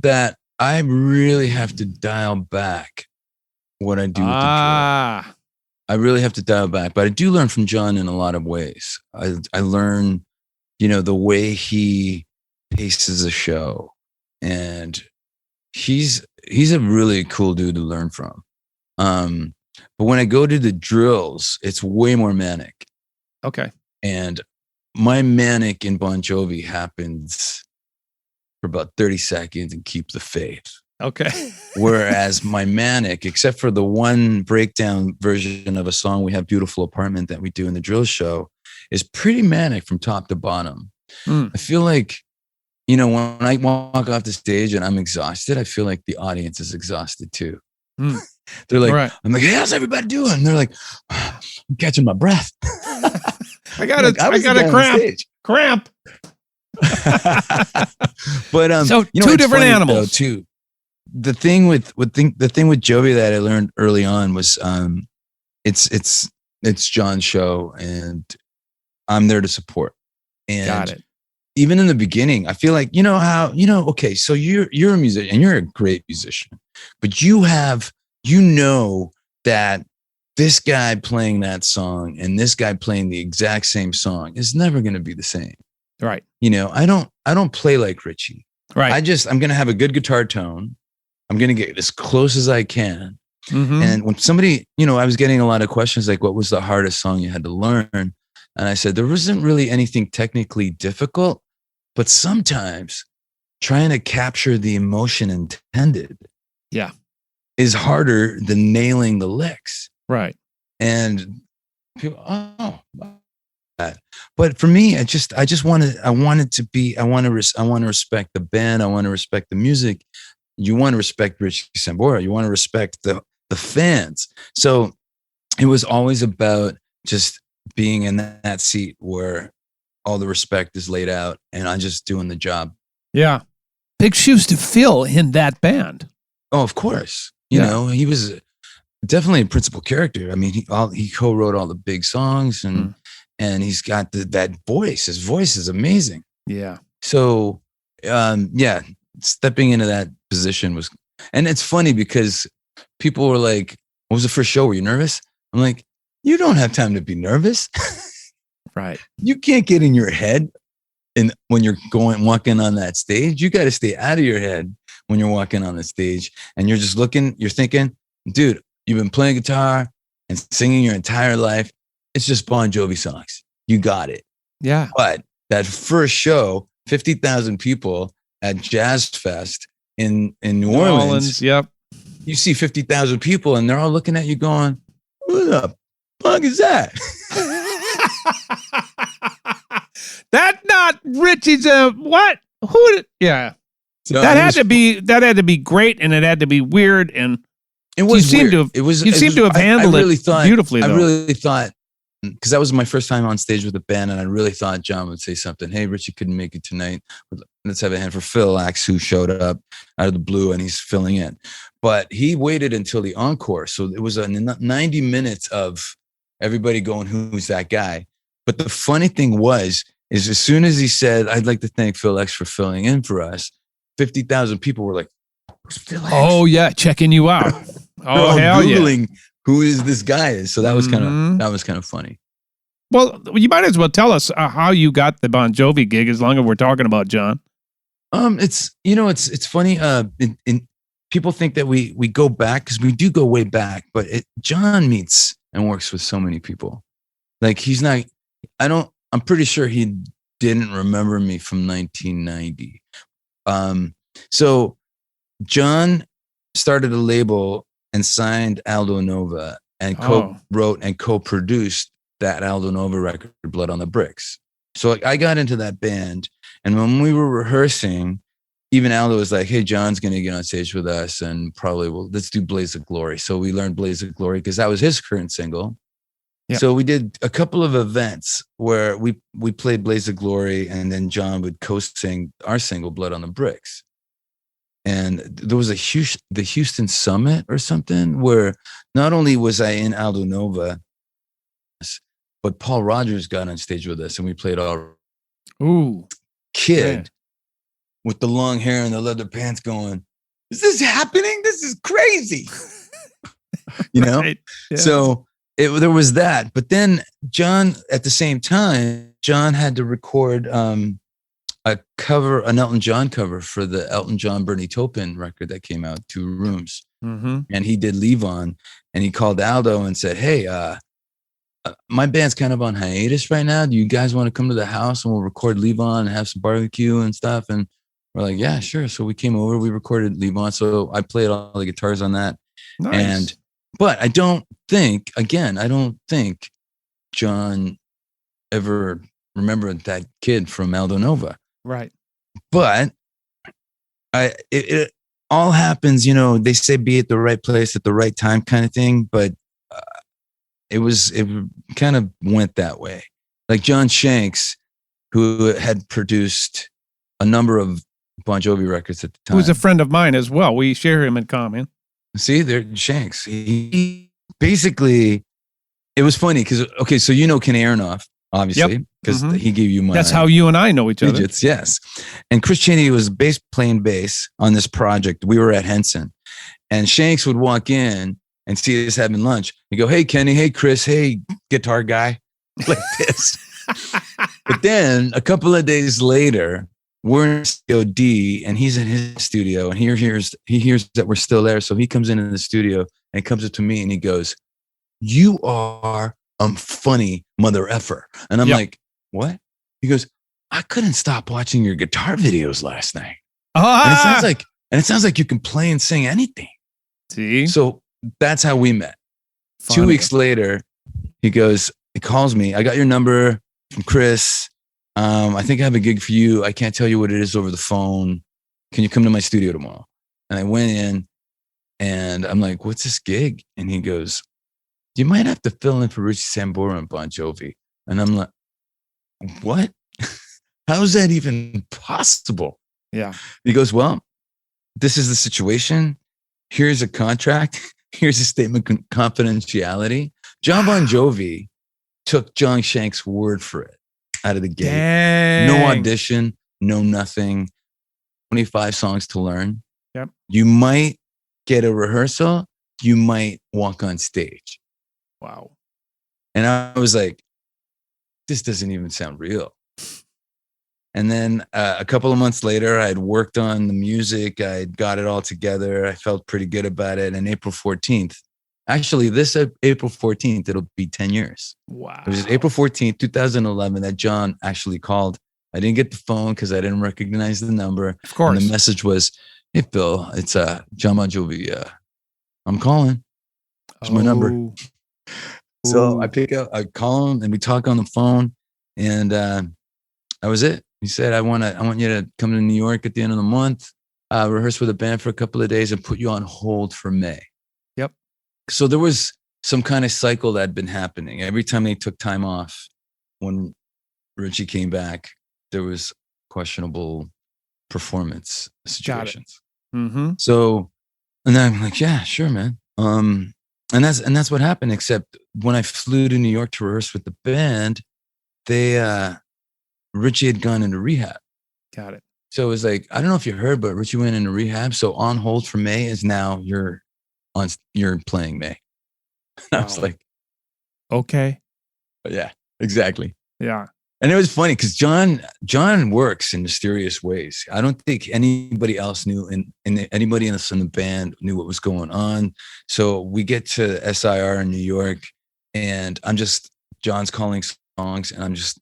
that I really have to dial back what I do with the drill. I really have to dial back, but I do learn from John in a lot of ways. I learn, the way he paces a show, and he's a really cool dude to learn from. But when I go to the drills, it's way more manic. Okay. And my manic in Bon Jovi happens for about 30 seconds and keep the faith. Okay. Whereas my manic, except for the one breakdown version of a song, We Have Beautiful Apartment, that we do in the drill show, is pretty manic from top to bottom. I feel like, when I walk off the stage and I'm exhausted, I feel like the audience is exhausted too. They're like, I'm like, hey, how's everybody doing? And they're like, I'm catching my breath. I got a cramp. But so two different animals though, too. The thing with Jovi that I learned early on was it's John's show and I'm there to support. And got it. Even in the beginning, I feel like okay, so you're a musician and you're a great musician, but you know that this guy playing that song and this guy playing the exact same song is never going to be the same. Right. I don't play like Richie. Right. I'm going to have a good guitar tone. I'm going to get as close as I can. Mm-hmm. And when somebody, I was getting a lot of questions like, what was the hardest song you had to learn? And I said, there wasn't really anything technically difficult, but sometimes trying to capture the emotion intended is harder than nailing the licks. Right. And people, but for me, I want to respect the band. I want to respect the music. You want to respect Richie Sambora. You want to respect the fans. So it was always about just being in that seat where all the respect is laid out and I'm just doing the job. Yeah. Big shoes to fill in that band. Oh, of course. He was definitely a principal character. I mean, he co-wrote all the big songs and he's got that voice. His voice is amazing. Yeah. So, stepping into that position was, and it's funny because people were like, what was the first show? Were you nervous? I'm like, you don't have time to be nervous. Right. You can't get in your head when you're walking on that stage. You got to stay out of your head when you're walking on the stage and you're just you're thinking, dude, you've been playing guitar and singing your entire life. It's just Bon Jovi songs. You got it. Yeah. But that first show, 50,000 people at Jazz Fest in New Orleans. Yep. You see 50,000 people and they're all looking at you going, who the fuck is that? That's not Richie's what? Yeah. So that had to be great, and it had to be weird, and it was you weird. You seem to have handled it beautifully, though. I really thought, because that was my first time on stage with the band, and I really thought John would say something. Hey, Richie couldn't make it tonight. Let's have a hand for Phil Axe, who showed up out of the blue, and he's filling in. But he waited until the encore. So it was 90 minutes of everybody going, who's that guy? But the funny thing is as soon as he said, I'd like to thank Phil X for filling in for us, 50,000 people were like, oh, yeah, checking you out. Oh, hell Googling yeah. who is this guy? So that was kind of funny. Well, you might as well tell us how you got the Bon Jovi gig, as long as we're talking about John. It's funny. People think that we go back, because we do go way back, but John meets and works with so many people. Like I'm pretty sure he didn't remember me from 1990. So John started a label and signed Aldo Nova and co-wrote and co-produced that Aldo Nova record, Blood on the Bricks. So I got into that band, and when we were rehearsing, even Aldo was like, hey, John's going to get on stage with us, and probably let's do Blaze of Glory. So we learned Blaze of Glory because that was his current single. Yep. So we did a couple of events where we played Blaze of Glory, and then John would co-sing our single, Blood on the Bricks. And there was the Houston Summit or something, where not only was I in Aldo Nova, but Paul Rogers got on stage with us, and we played our kid with the long hair and the leather pants going, is this happening? This is crazy. Right. Yeah. So there was that. But then John, at the same time, John had to record an Elton John cover for the Elton John Bernie Taupin record that came out, Two Rooms. Mm-hmm. And he did Leave On, and he called Aldo and said, hey, my band's kind of on hiatus right now. Do you guys want to come to the house and we'll record Leave On and have some barbecue and stuff? And we're like, yeah, sure. So we came over, we recorded Leave On. So I played all the guitars on that. Nice. But I don't think John ever remembered that kid from Aldo Nova. Right. But it all happens, they say be at the right place at the right time kind of thing. But it kind of went that way. Like John Shanks, who had produced a number of Bon Jovi records at the time. Who's a friend of mine as well. We share him in common. See, there, Shanks. He basically, it was funny because, so Ken Aronoff, obviously, because he gave you my... That's how you and I know each other. Digits, yes. And Chris Cheney was playing bass on this project. We were at Henson. And Shanks would walk in and see us having lunch. He'd go, hey, Kenny, hey, Chris, hey, guitar guy, like this. But then a couple of days later, we're in Studio D, and he's in his studio, and he hears that we're still there. So he comes into the studio and comes up to me and he goes, you are funny mother effer. And I'm like, what? He goes, I couldn't stop watching your guitar videos last night. And it sounds like you can play and sing anything. See? So that's how we met. Funny. 2 weeks later, he calls me. I got your number from Chris. I think I have a gig for you. I can't tell you what it is over the phone. Can you come to my studio tomorrow? And I went in and I'm like, what's this gig? And he goes, you might have to fill in for Richie Sambora and Bon Jovi. And I'm like, what? How is that even possible? Yeah. He goes, well, this is the situation. Here's a contract. Here's a statement of confidentiality. John Bon Jovi took John Shanks' word for it out of the gate. Dang. No audition, no nothing. 25 songs to learn. Yep. You might get a rehearsal. You might walk on stage. Wow. And I was like, this doesn't even sound real. And then a couple of months later, I had worked on the music. I had got it all together. I felt pretty good about it. And April 14th, actually, this April 14th, it'll be 10 years. Wow. It was April 14th, 2011, that John actually called. I didn't get the phone because I didn't recognize the number. Of course. And the message was, hey, Phil, it's John Bon Jovi. I'm calling. It's my number. So I pick up, I call him, and we talk on the phone. And that was it. He said, I want you to come to New York at the end of the month. rehearse with a band for a couple of days, and put you on hold for May. Yep. So there was some kind of cycle that had been happening. Every time they took time off, when Richie came back, there was questionable performance situations. Mm-hmm. So, and then I'm like, yeah, sure, man. And that's what happened. Except when I flew to New York to rehearse with the band, Richie had gone into rehab. Got it. So it was like, I don't know if you heard, but Richie went into rehab. So On Hold for May is now you're playing May. Wow. I was like, okay. Yeah, exactly. Yeah. And it was funny because John works in mysterious ways. I don't think anybody else knew, and anybody else in the band knew what was going on. So we get to SIR in New York, and John's calling songs, and I'm just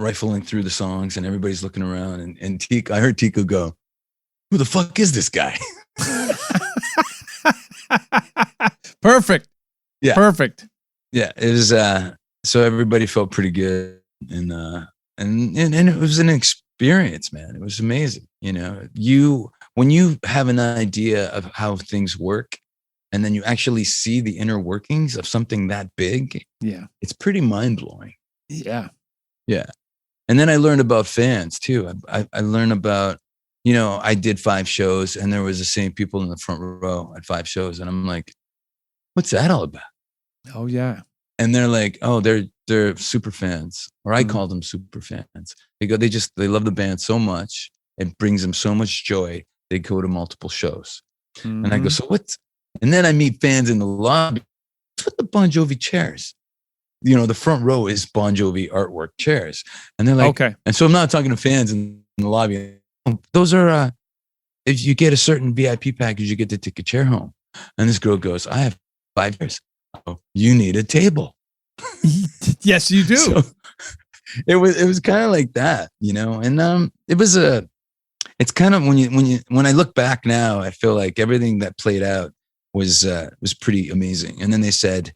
rifling through the songs, and everybody's looking around. And I heard Tico go, "Who the fuck is this guy?" Perfect. Yeah. Perfect. Yeah. It was, so everybody felt pretty good. And it was an experience, man. It was amazing. You know, when you have an idea of how things work, and then you actually see the inner workings of something that big. Yeah. It's pretty mind blowing. Yeah. Yeah. And then I learned about fans too. I learned about, you know, I did 5 shows, and there was the same people in the front row at 5 shows. And I'm like, what's that all about? Oh yeah. And they're like, oh, they're super fans, or I call them super fans. They love the band so much. It brings them so much joy. They go to multiple shows. Mm-hmm. And I go, so what's, and then I meet fans in the lobby. What's with the Bon Jovi chairs? You know, the front row is Bon Jovi artwork chairs. And they're like, okay. And so I'm not talking to fans in the lobby. Those are, if you get a certain VIP package, you get to take a chair home. And this girl goes, I have 5 chairs. Oh, you need a table. Yes, you do. So it was kind of like that, you know. And it's kind of when I look back now, I feel like everything that played out was pretty amazing. And then they said,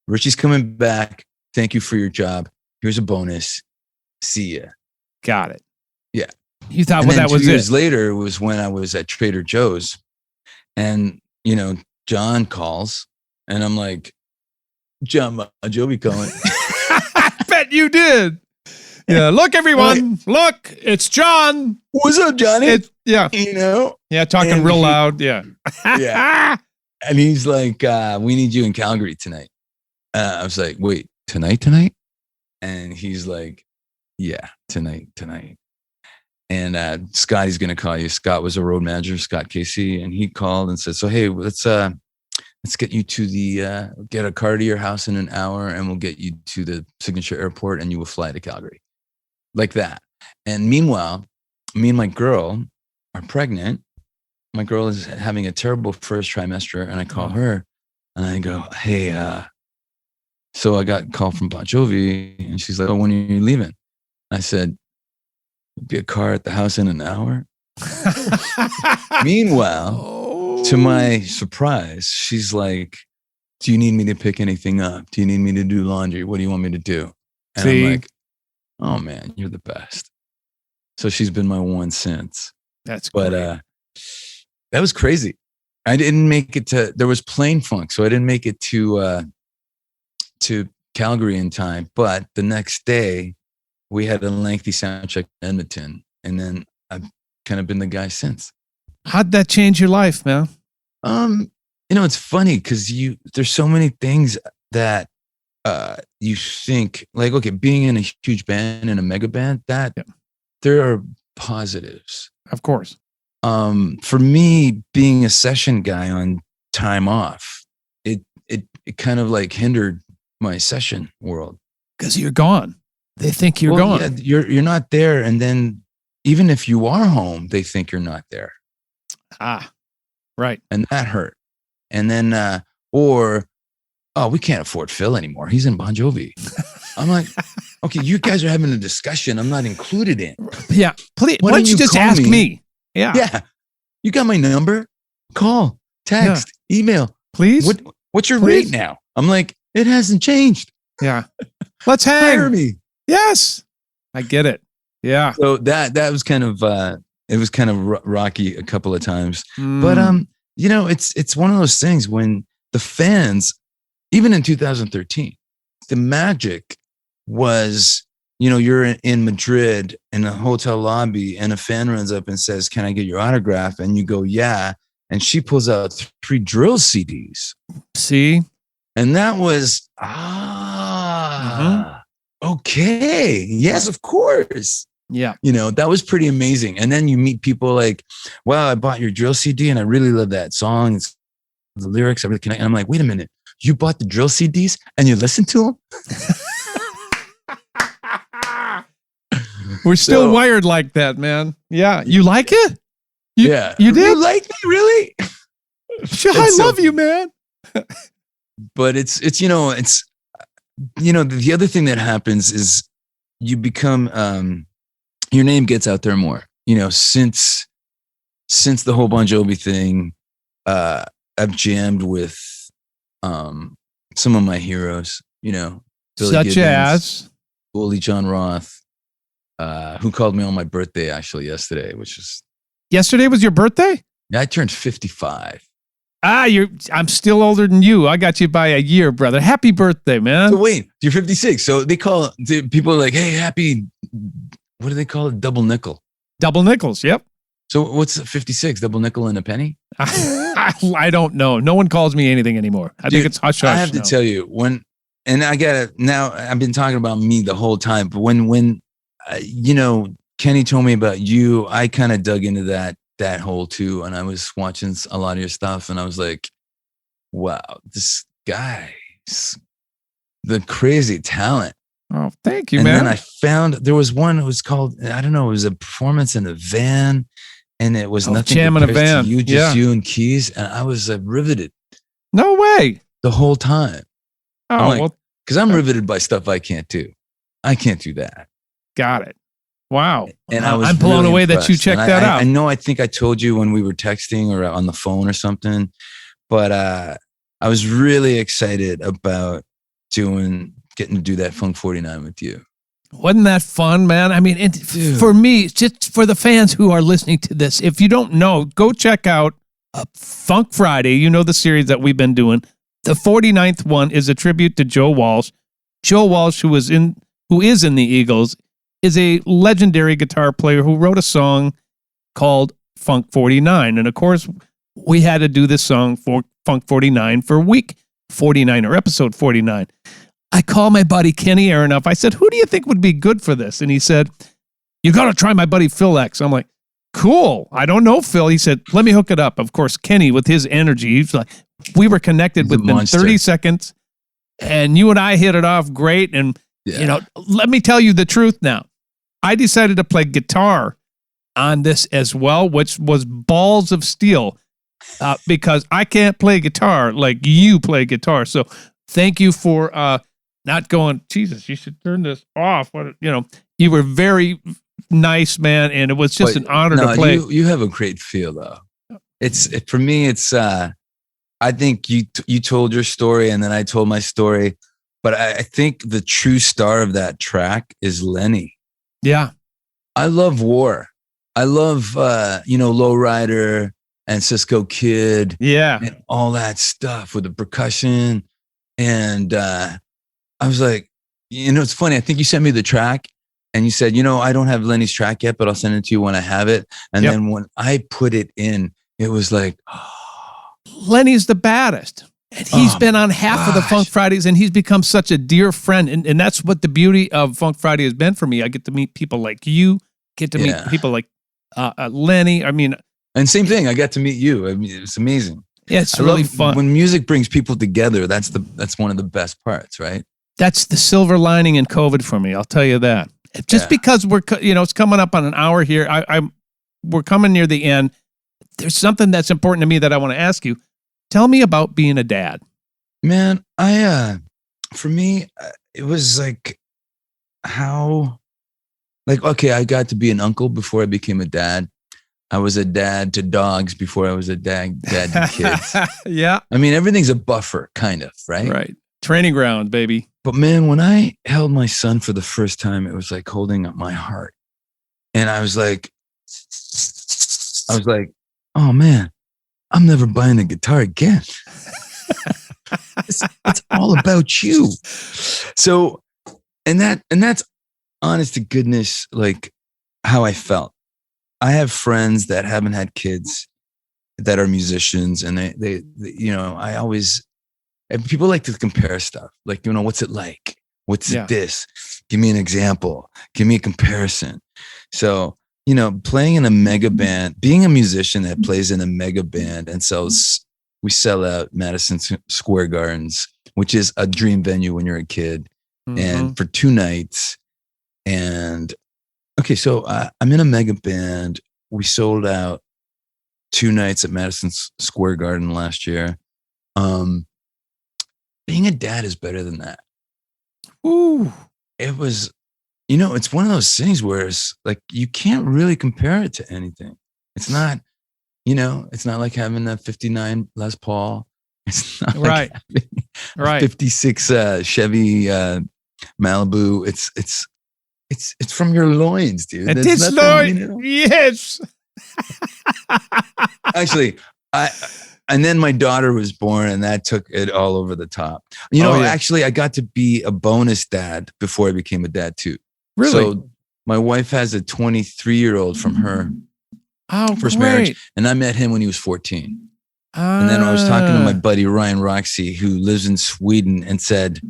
Richie's coming back. Thank you for your job. Here's a bonus. See ya. Got it. Yeah. You thought that was 2 years later was when I was at Trader Joe's, and you know, John calls, and I'm like, John, Jovi calling. I bet you did. Yeah. Look, everyone. Look, it's John. What's up, Johnny? Yeah. You know? Yeah. Talking real loud. Yeah. Yeah. And he's like, we need you in Calgary tonight. I was like, wait, tonight? And he's like, yeah, tonight. And Scotty's going to call you. Scott was a road manager, Scott Casey. And he called and said, so, hey, let's get you to get a car to your house in an hour, and we'll get you to the Signature Airport, and you will fly to Calgary. Like that. And meanwhile, me and my girl are pregnant. My girl is having a terrible first trimester, and I call her and I go, hey, so I got a call from Bon Jovi, and she's like, oh, when are you leaving? I said, be a car at the house in an hour. Meanwhile, to my surprise, she's like, do you need me to pick anything up? Do you need me to do laundry? What do you want me to do? And I'm like, oh man, you're the best. So she's been my one since. That's great. But that was crazy. I didn't make it there was plane funk, so I didn't make it to Calgary in time. But the next day, we had a lengthy sound check in Edmonton, and then I've kind of been the guy since. How'd that change your life, man? You know, it's funny because there's so many things that you think, like, okay, being in a huge band, in a mega band, there are positives. Of course. For me, being a session guy on time off, it kind of like hindered my session world. Because you're gone. They think you're gone. Yeah, you're not there. And then even if you are home, they think you're not there. Ah, right. And that hurt. And then, we can't afford Phil anymore. He's in Bon Jovi. I'm like, okay, you guys are having a discussion I'm not included in. Yeah, please. Why don't you just ask me? Yeah. Yeah. You got my number? Call, text, email. Please? What's your rate now? I'm like, it hasn't changed. Yeah. Let's hang. Hire me. Yes. I get it. Yeah. So that was kind of It was kind of rocky a couple of times, but you know, it's one of those things when the fans, even in 2013, the magic was, you know, you're in Madrid in a hotel lobby and a fan runs up and says, "Can I get your autograph?" And you go, "Yeah." And she pulls out 3 drill CDs. See? And that was, okay. Yes, of course. Yeah. You know, that was pretty amazing. And then you meet people like, "Well, I bought your drill CD and I really love that song. It's the lyrics, I really connect." And I'm like, "Wait a minute. You bought the drill CDs and you listened to them?" We're still wired like that, man. Yeah. You like it? You did? You like me, really? Sure, I love you, man. But it's you know, the other thing that happens is you become your name gets out there more. You know, since the whole Bon Jovi thing, I've jammed with some of my heroes, you know, Billy such Gibbons, as Wooly John Roth, who called me on my birthday actually yesterday, which is yesterday was your birthday? Yeah, I turned 55. I'm still older than you. I got you by a year, brother. Happy birthday, man. So wait, you're 56. So people are like, "Hey, happy," what do they call it? Double nickel. Double nickels, yep. So what's 56? Double nickel and a penny? I don't know. No one calls me anything anymore. I think it's hush hush. I have to tell you, now I've been talking about me the whole time, but when you know, Kenny told me about you, I kind of dug into that hole too. And I was watching a lot of your stuff and I was like, wow, this guy's the crazy talent. Oh, thank you, man. man. And then I found there was one, it was called, I don't know, it was a performance in a van and it was nothing jam in a van. To you, just you and keys. And I was riveted. No way. The whole time. Oh, because I'm riveted by stuff I can't do. I can't do that. Got it. Wow. And I'm blown really away impressed. That you checked that out. I know, I think I told you when we were texting or on the phone or something, but I was really excited about getting to do that Funk 49 with you. Wasn't that fun, man? I mean, for me, just for the fans who are listening to this, if you don't know, go check out Funk Friday. You know the series that we've been doing. The 49th one is a tribute to Joe Walsh. Joe Walsh, who is in the Eagles, is a legendary guitar player who wrote a song called Funk 49. And of course, we had to do this song for Funk 49 for week 49 or episode 49. I called my buddy Kenny Aronoff. I said, "Who do you think would be good for this?" And he said, "You got to try my buddy Phil X." I'm like, "Cool. I don't know Phil." He said, "Let me hook it up." Of course, Kenny, with his energy, he's like, we were connected within 30 seconds and you and I hit it off great. And, you know, let me tell you the truth now. I decided to play guitar on this as well, which was balls of steel because I can't play guitar like you play guitar. So thank you for not going, "Jesus, you should turn this off." You were very nice, man. And it was just an honor to play. You have a great feel though. For me, I think you told your story and then I told my story, but I think the true star of that track is Lenny. Yeah. I love War. I love, Lowrider and Cisco Kid. Yeah. And all that stuff with the percussion. And I was like, it's funny. I think you sent me the track and you said, I don't have Lenny's track yet, but I'll send it to you when I have it. And then when I put it in, it was like, Lenny's the baddest. And he's been on half of the Funk Fridays and he's become such a dear friend. And that's what the beauty of Funk Friday has been for me. I get to meet people like you, get to meet people like Lenny. I mean, and same thing. I got to meet you. I mean, it's amazing. Yeah, it's really fun. When music brings people together, that's one of the best parts, right? That's the silver lining in COVID for me. I'll tell you that. Just because it's coming up on an hour here. We're coming near the end. There's something that's important to me that I want to ask you. Tell me about being a dad. Man, for me, it was like I got to be an uncle before I became a dad. I was a dad to dogs before I was a dad to kids. Yeah. I mean, everything's a buffer, kind of, right? Right. Training ground, baby. But man, when I held my son for the first time, it was like holding up my heart. And I was like, I was like, oh man, I'm never buying a guitar again. It's all about you. So, and that's honest to goodness, like how I felt. I have friends that haven't had kids that are musicians, and they you know, I always, and people like to compare stuff. Like, you know, what's it like? What's this? Give me an example. Give me a comparison. So, you know, playing in a mega band, being a musician that plays in a mega band and we sell out Madison Square Gardens, which is a dream venue when you're a kid, and for 2 nights. And okay, so I'm in a mega band. We sold out 2 nights at Madison Square Garden last year. Being a dad is better than that. Ooh. It was, you know, it's one of those things where it's like, you can't really compare it to anything. It's not, you know, it's not like having that 59 Les Paul. It's not like having a 56 Chevy Malibu. It's from your loins, dude. It's loins. You know? Yes. Actually, and then my daughter was born, and that took it all over the top. You know, actually, I got to be a bonus dad before I became a dad too. Really? So my wife has a 23-year-old from her first marriage, and I met him when he was 14. And then I was talking to my buddy Ryan Roxy, who lives in Sweden, and said,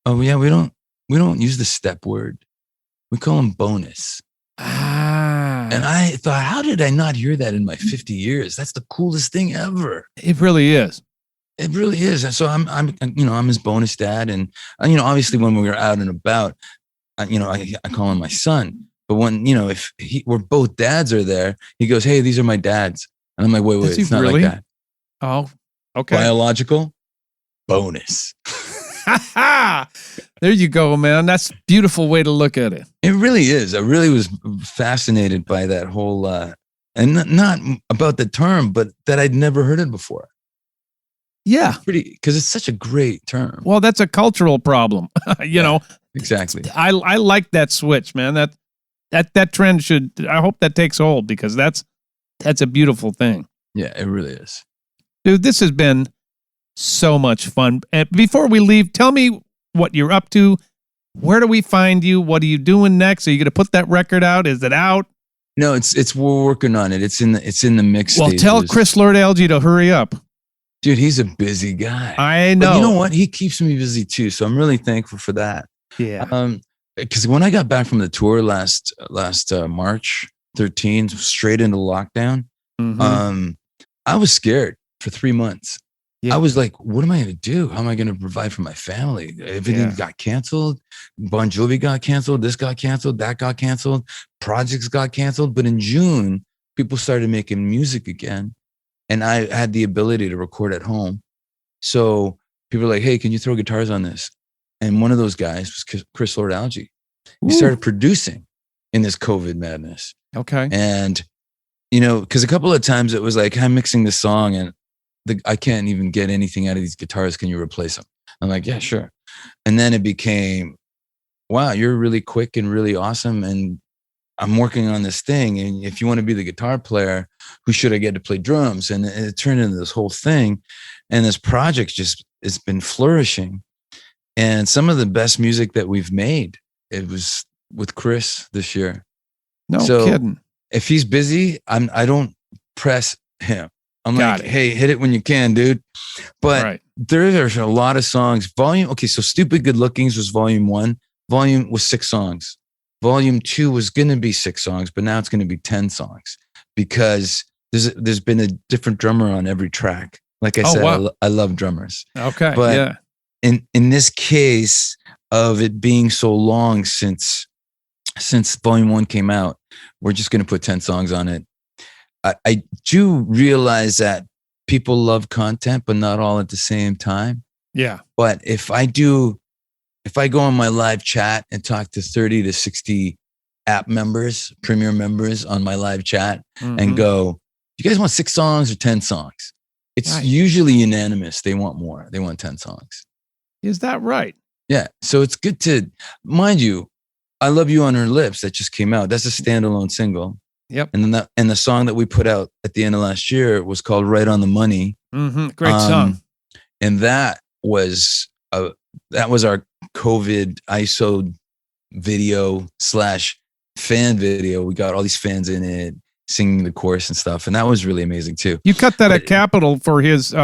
"Oh yeah, we don't use the step word. We call him bonus." And I thought, how did I not hear that in my 50 years? That's the coolest thing ever. It really is. It really is. And so I'm his bonus dad. And, you know, obviously when we were out and about, you know, I call him my son. But when, you know, if we're both dads are there, he goes, "Hey, these are my dads." And I'm like, wait, it's not like that. Oh, okay. Biological bonus. There you go, man. That's a beautiful way to look at it. It really is. I really was fascinated by that whole, and not about the term, but that I'd never heard it before. Yeah. Because it's such a great term. Well, that's a cultural problem. you know. Exactly. I like that switch, man. That trend I hope that takes hold, because that's a beautiful thing. Yeah, it really is. Dude, this has been so much fun. And before we leave, tell me what you're up to. Where do we find you? What are you doing next? Are you going to put that record out? Is it out? No, we're working on it. It's in the mix stages. Tell Chris Lord Alge to hurry up. Dude, he's a busy guy. I know. But you know what? He keeps me busy too. So I'm really thankful for that. Yeah. Because when I got back from the tour last March 13th, straight into lockdown, I was scared for 3 months. Yeah. I was like, what am I going to do? How am I going to provide for my family? Everything got canceled. Bon Jovi got canceled. This got canceled. That got canceled. Projects got canceled. But in June, people started making music again. And I had the ability to record at home. So people were like, "Hey, can you throw guitars on this?" And one of those guys was Chris Lord Alge. He started producing in this COVID madness. Okay. And, you know, because a couple of times it was like, I'm mixing this song and I can't even get anything out of these guitars. Can you replace them? I'm like, yeah, sure. And then it became, wow, you're really quick and really awesome. And I'm working on this thing. And if you want to be the guitar player, who should I get to play drums? And it turned into this whole thing. And this project it's been flourishing. And some of the best music that we've made, it was with Chris this year. No kidding. If he's busy, I don't press him. I'm like, hey, hit it when you can, dude. But there's a lot of songs. Okay, so Stupid Good Lookings was volume 1. Volume was 6 songs. Volume 2 was going to be 6 songs, but now it's going to be 10 songs because there's been a different drummer on every track. Like I said, wow. I love drummers. Okay, but in this case of it being so long since volume 1 came out, we're just going to put 10 songs on it. I do realize that people love content, but not all at the same time. Yeah. But if I go on my live chat and talk to 30 to 60 app members, premier members on my live chat and go, you guys want 6 songs or 10 songs? It's usually unanimous. They want more. They want 10 songs. Is that right? Yeah. So it's good to, mind you, I Love You on Her Lips that just came out. That's a standalone single. Yep. And the song that we put out at the end of last year was called Right on the Money. Mm-hmm. Great song. And that was our COVID ISO video / fan video. We got all these fans in it singing the chorus and stuff. And that was really amazing too. You cut that at Capitol for his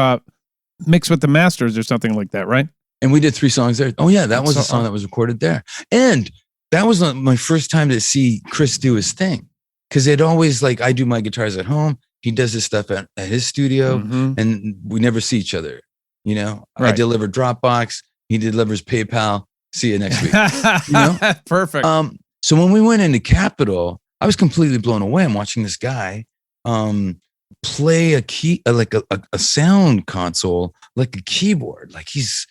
Mix with the Masters or something like that, right? And we did 3 songs there. Oh yeah, that was a song that was recorded there. And that was my first time to see Chris do his thing. Because it always, like, I do my guitars at home. He does his stuff at his studio, and we never see each other. You know, right. I deliver Dropbox. He delivers PayPal. See you next week. You know? Perfect. So when we went into Capitol, I was completely blown away. I'm watching this guy play a key, like a sound console, like a keyboard. Like he's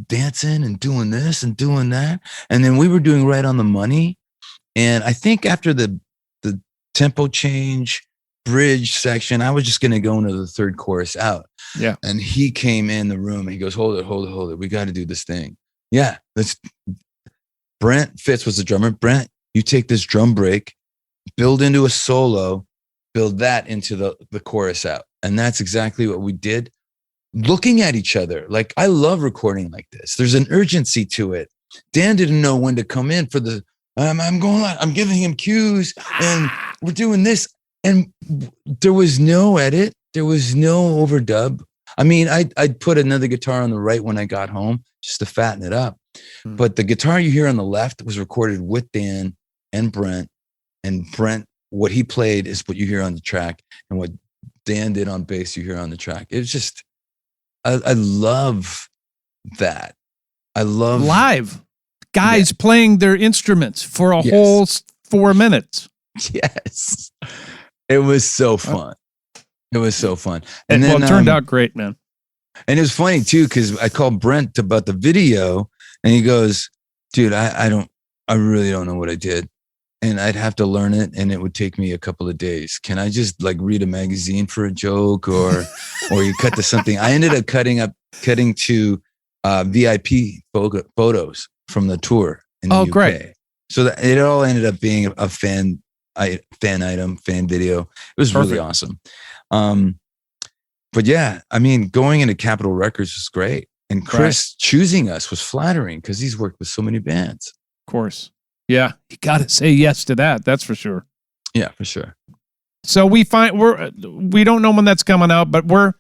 dancing and doing this and doing that. And then we were doing Right on the Money. And I think after the tempo change, bridge section, I was just going to go into the third chorus out. Yeah. And he came in the room and he goes, hold it. We got to do this thing. Yeah. Brent Fitz was the drummer. Brent, you take this drum break, build into a solo, build that into the chorus out. And that's exactly what we did. Looking at each other. Like, I love recording like this. There's an urgency to it. Dan didn't know when to come in for the, I'm giving him cues and we're doing this. And there was no edit. There was no overdub. I mean, I'd put another guitar on the right when I got home just to fatten it up. But the guitar you hear on the left was recorded with Dan and Brent. And Brent, what he played is what you hear on the track. And what Dan did on bass, you hear on the track. It's just, I love that. I love live guys playing their instruments for a whole 4 minutes. Yes. It was so fun. It was so fun. And then it turned out great, man. And it was funny too, because I called Brent about the video and he goes, dude, I really don't know what I did. And I'd have to learn it and it would take me a couple of days. Can I just like read a magazine for a joke or you cut to something? I ended up cutting to VIP photos from the tour in the UK. Great. So that it all ended up being a fan item, fan video. It was really awesome. But yeah, I mean, going into Capitol Records was great. And Chris choosing us was flattering because he's worked with so many bands. Of course. Yeah. You got to say yes to that. That's for sure. Yeah, for sure. So we don't know when that's coming out, but where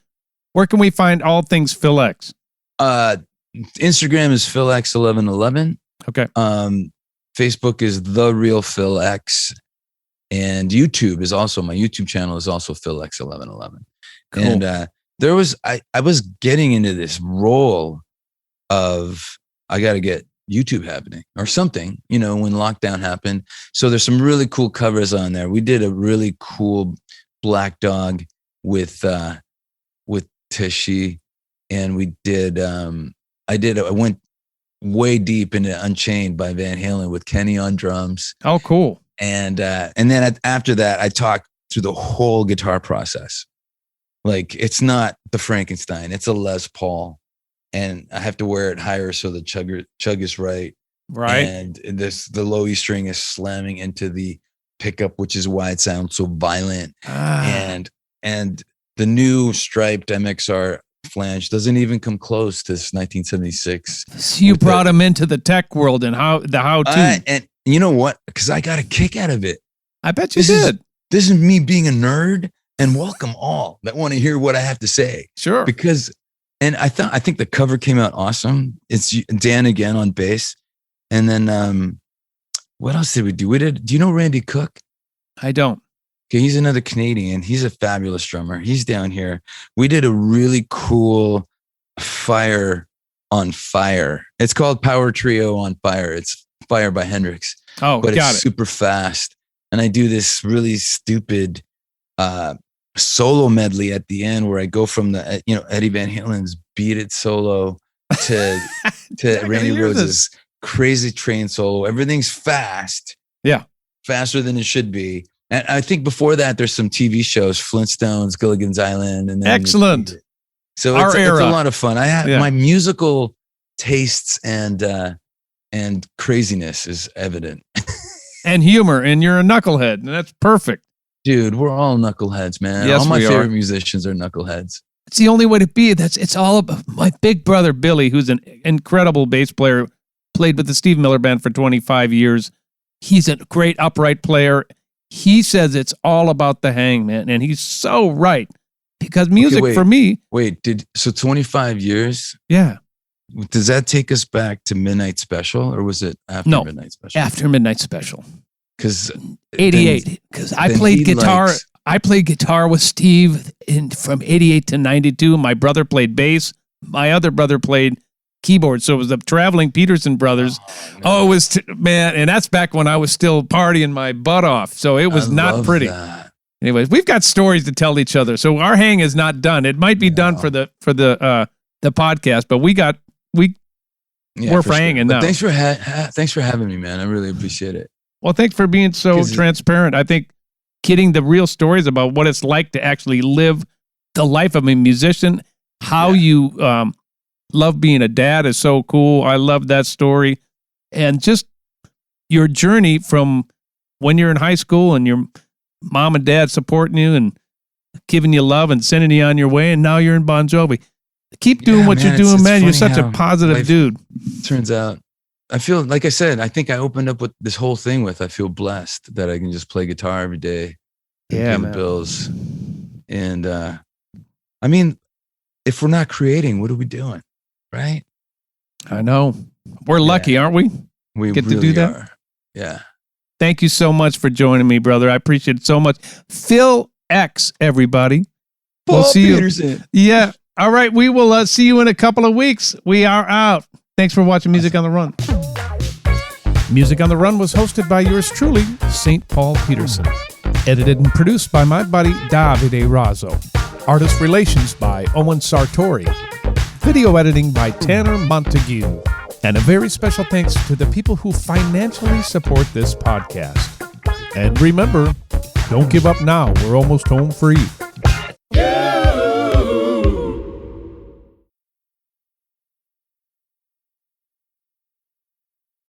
can we find all things Phil X? Instagram is PhilX1111. Okay. Facebook is The Real Phil X. And YouTube is also, my YouTube channel is also PhilX1111. Cool. And I was getting into this role of, I got to get YouTube happening or something, you know, when lockdown happened. So there's some really cool covers on there. We did a really cool Black Dog with Tishy, and we did, I went way deep into Unchained by Van Halen with Kenny on drums. Oh, cool. And then after that, I talked through the whole guitar process. Like, it's not the Frankenstein, it's a Les Paul. And I have to wear it higher so the chug is right. Right. And the low E string is slamming into the pickup, which is why it sounds so violent. And the new striped MXR flange doesn't even come close to this 1976. So you brought him into the tech world and how to. And you know what? Because I got a kick out of it. I bet you did. This is me being a nerd, and welcome all that want to hear what I have to say. Sure. And I think the cover came out awesome. It's Dan again on bass. And then what else did we do? Do you know Randy Cook? I don't. Okay, he's another Canadian. He's a fabulous drummer. He's down here. We did a really cool Fire on Fire. It's called Power Trio on Fire. It's Fire by Hendrix. Oh, but it's super fast. And I do this really stupid solo medley at the end where I go from the Eddie Van Halen's Beat It solo to Randy Rhoads' crazy train solo. Everything's fast. Yeah. Faster than it should be. And I think before that, there's some TV shows, Flintstones, Gilligan's Island. And then excellent. So it's a lot of fun. I have my musical tastes and craziness is evident. And humor, and you're a knucklehead, and that's perfect. Dude, we're all knuckleheads, man. Yes, all my we favorite are. musicians are knuckleheads. It's the only way to be. It's all about my big brother, Billy, who's an incredible bass player, played with the Steve Miller Band for 25 years. He's a great upright player. He says it's all about the hang, man. And he's so right. Because music for me. So 25 years? Yeah. Does that take us back to Midnight Special, or was it after Midnight Special? After Midnight Special. Because 88. Because I played guitar. I played guitar with Steve from 88 to 92. My brother played bass. My other brother played keyboard. So it was the traveling Peterson brothers. Oh, it was, man. And that's back when I was still partying my butt off. So it was not pretty. That. Anyways, we've got stories to tell each other. So our hang is not done. It might be done for the podcast, but we're for hanging now. Thanks for having me, man. I really appreciate it. Well, thanks for being so transparent. I think getting the real stories about what it's like to actually live the life of a musician, how you love being a dad is so cool. I love that story. And just your journey from when you're in high school and your mom and dad supporting you and giving you love and sending you on your way, and now you're in Bon Jovi. Keep doing what you're doing, man. You're such a positive dude. Turns out, I feel, like I said, I think I opened up with this whole thing with, I feel blessed that I can just play guitar every day and pay the bills. And I mean, if we're not creating, what are we doing? Right? I know. We're lucky, aren't we? We get really to do that. Are. Yeah. Thank you so much for joining me, brother. I appreciate it so much. Phil X, everybody. We'll see Peterson. You. Yeah. All right. We will see you in a couple of weeks. We are out. Thanks for watching Music on the Run. Music on the Run was hosted by yours truly, St. Paul Peterson. Edited and produced by my buddy, Davide Raso. Artist relations by Owen Sartori. Video editing by Tanner Montague. And a very special thanks to the people who financially support this podcast. And remember, don't give up now. We're almost home free.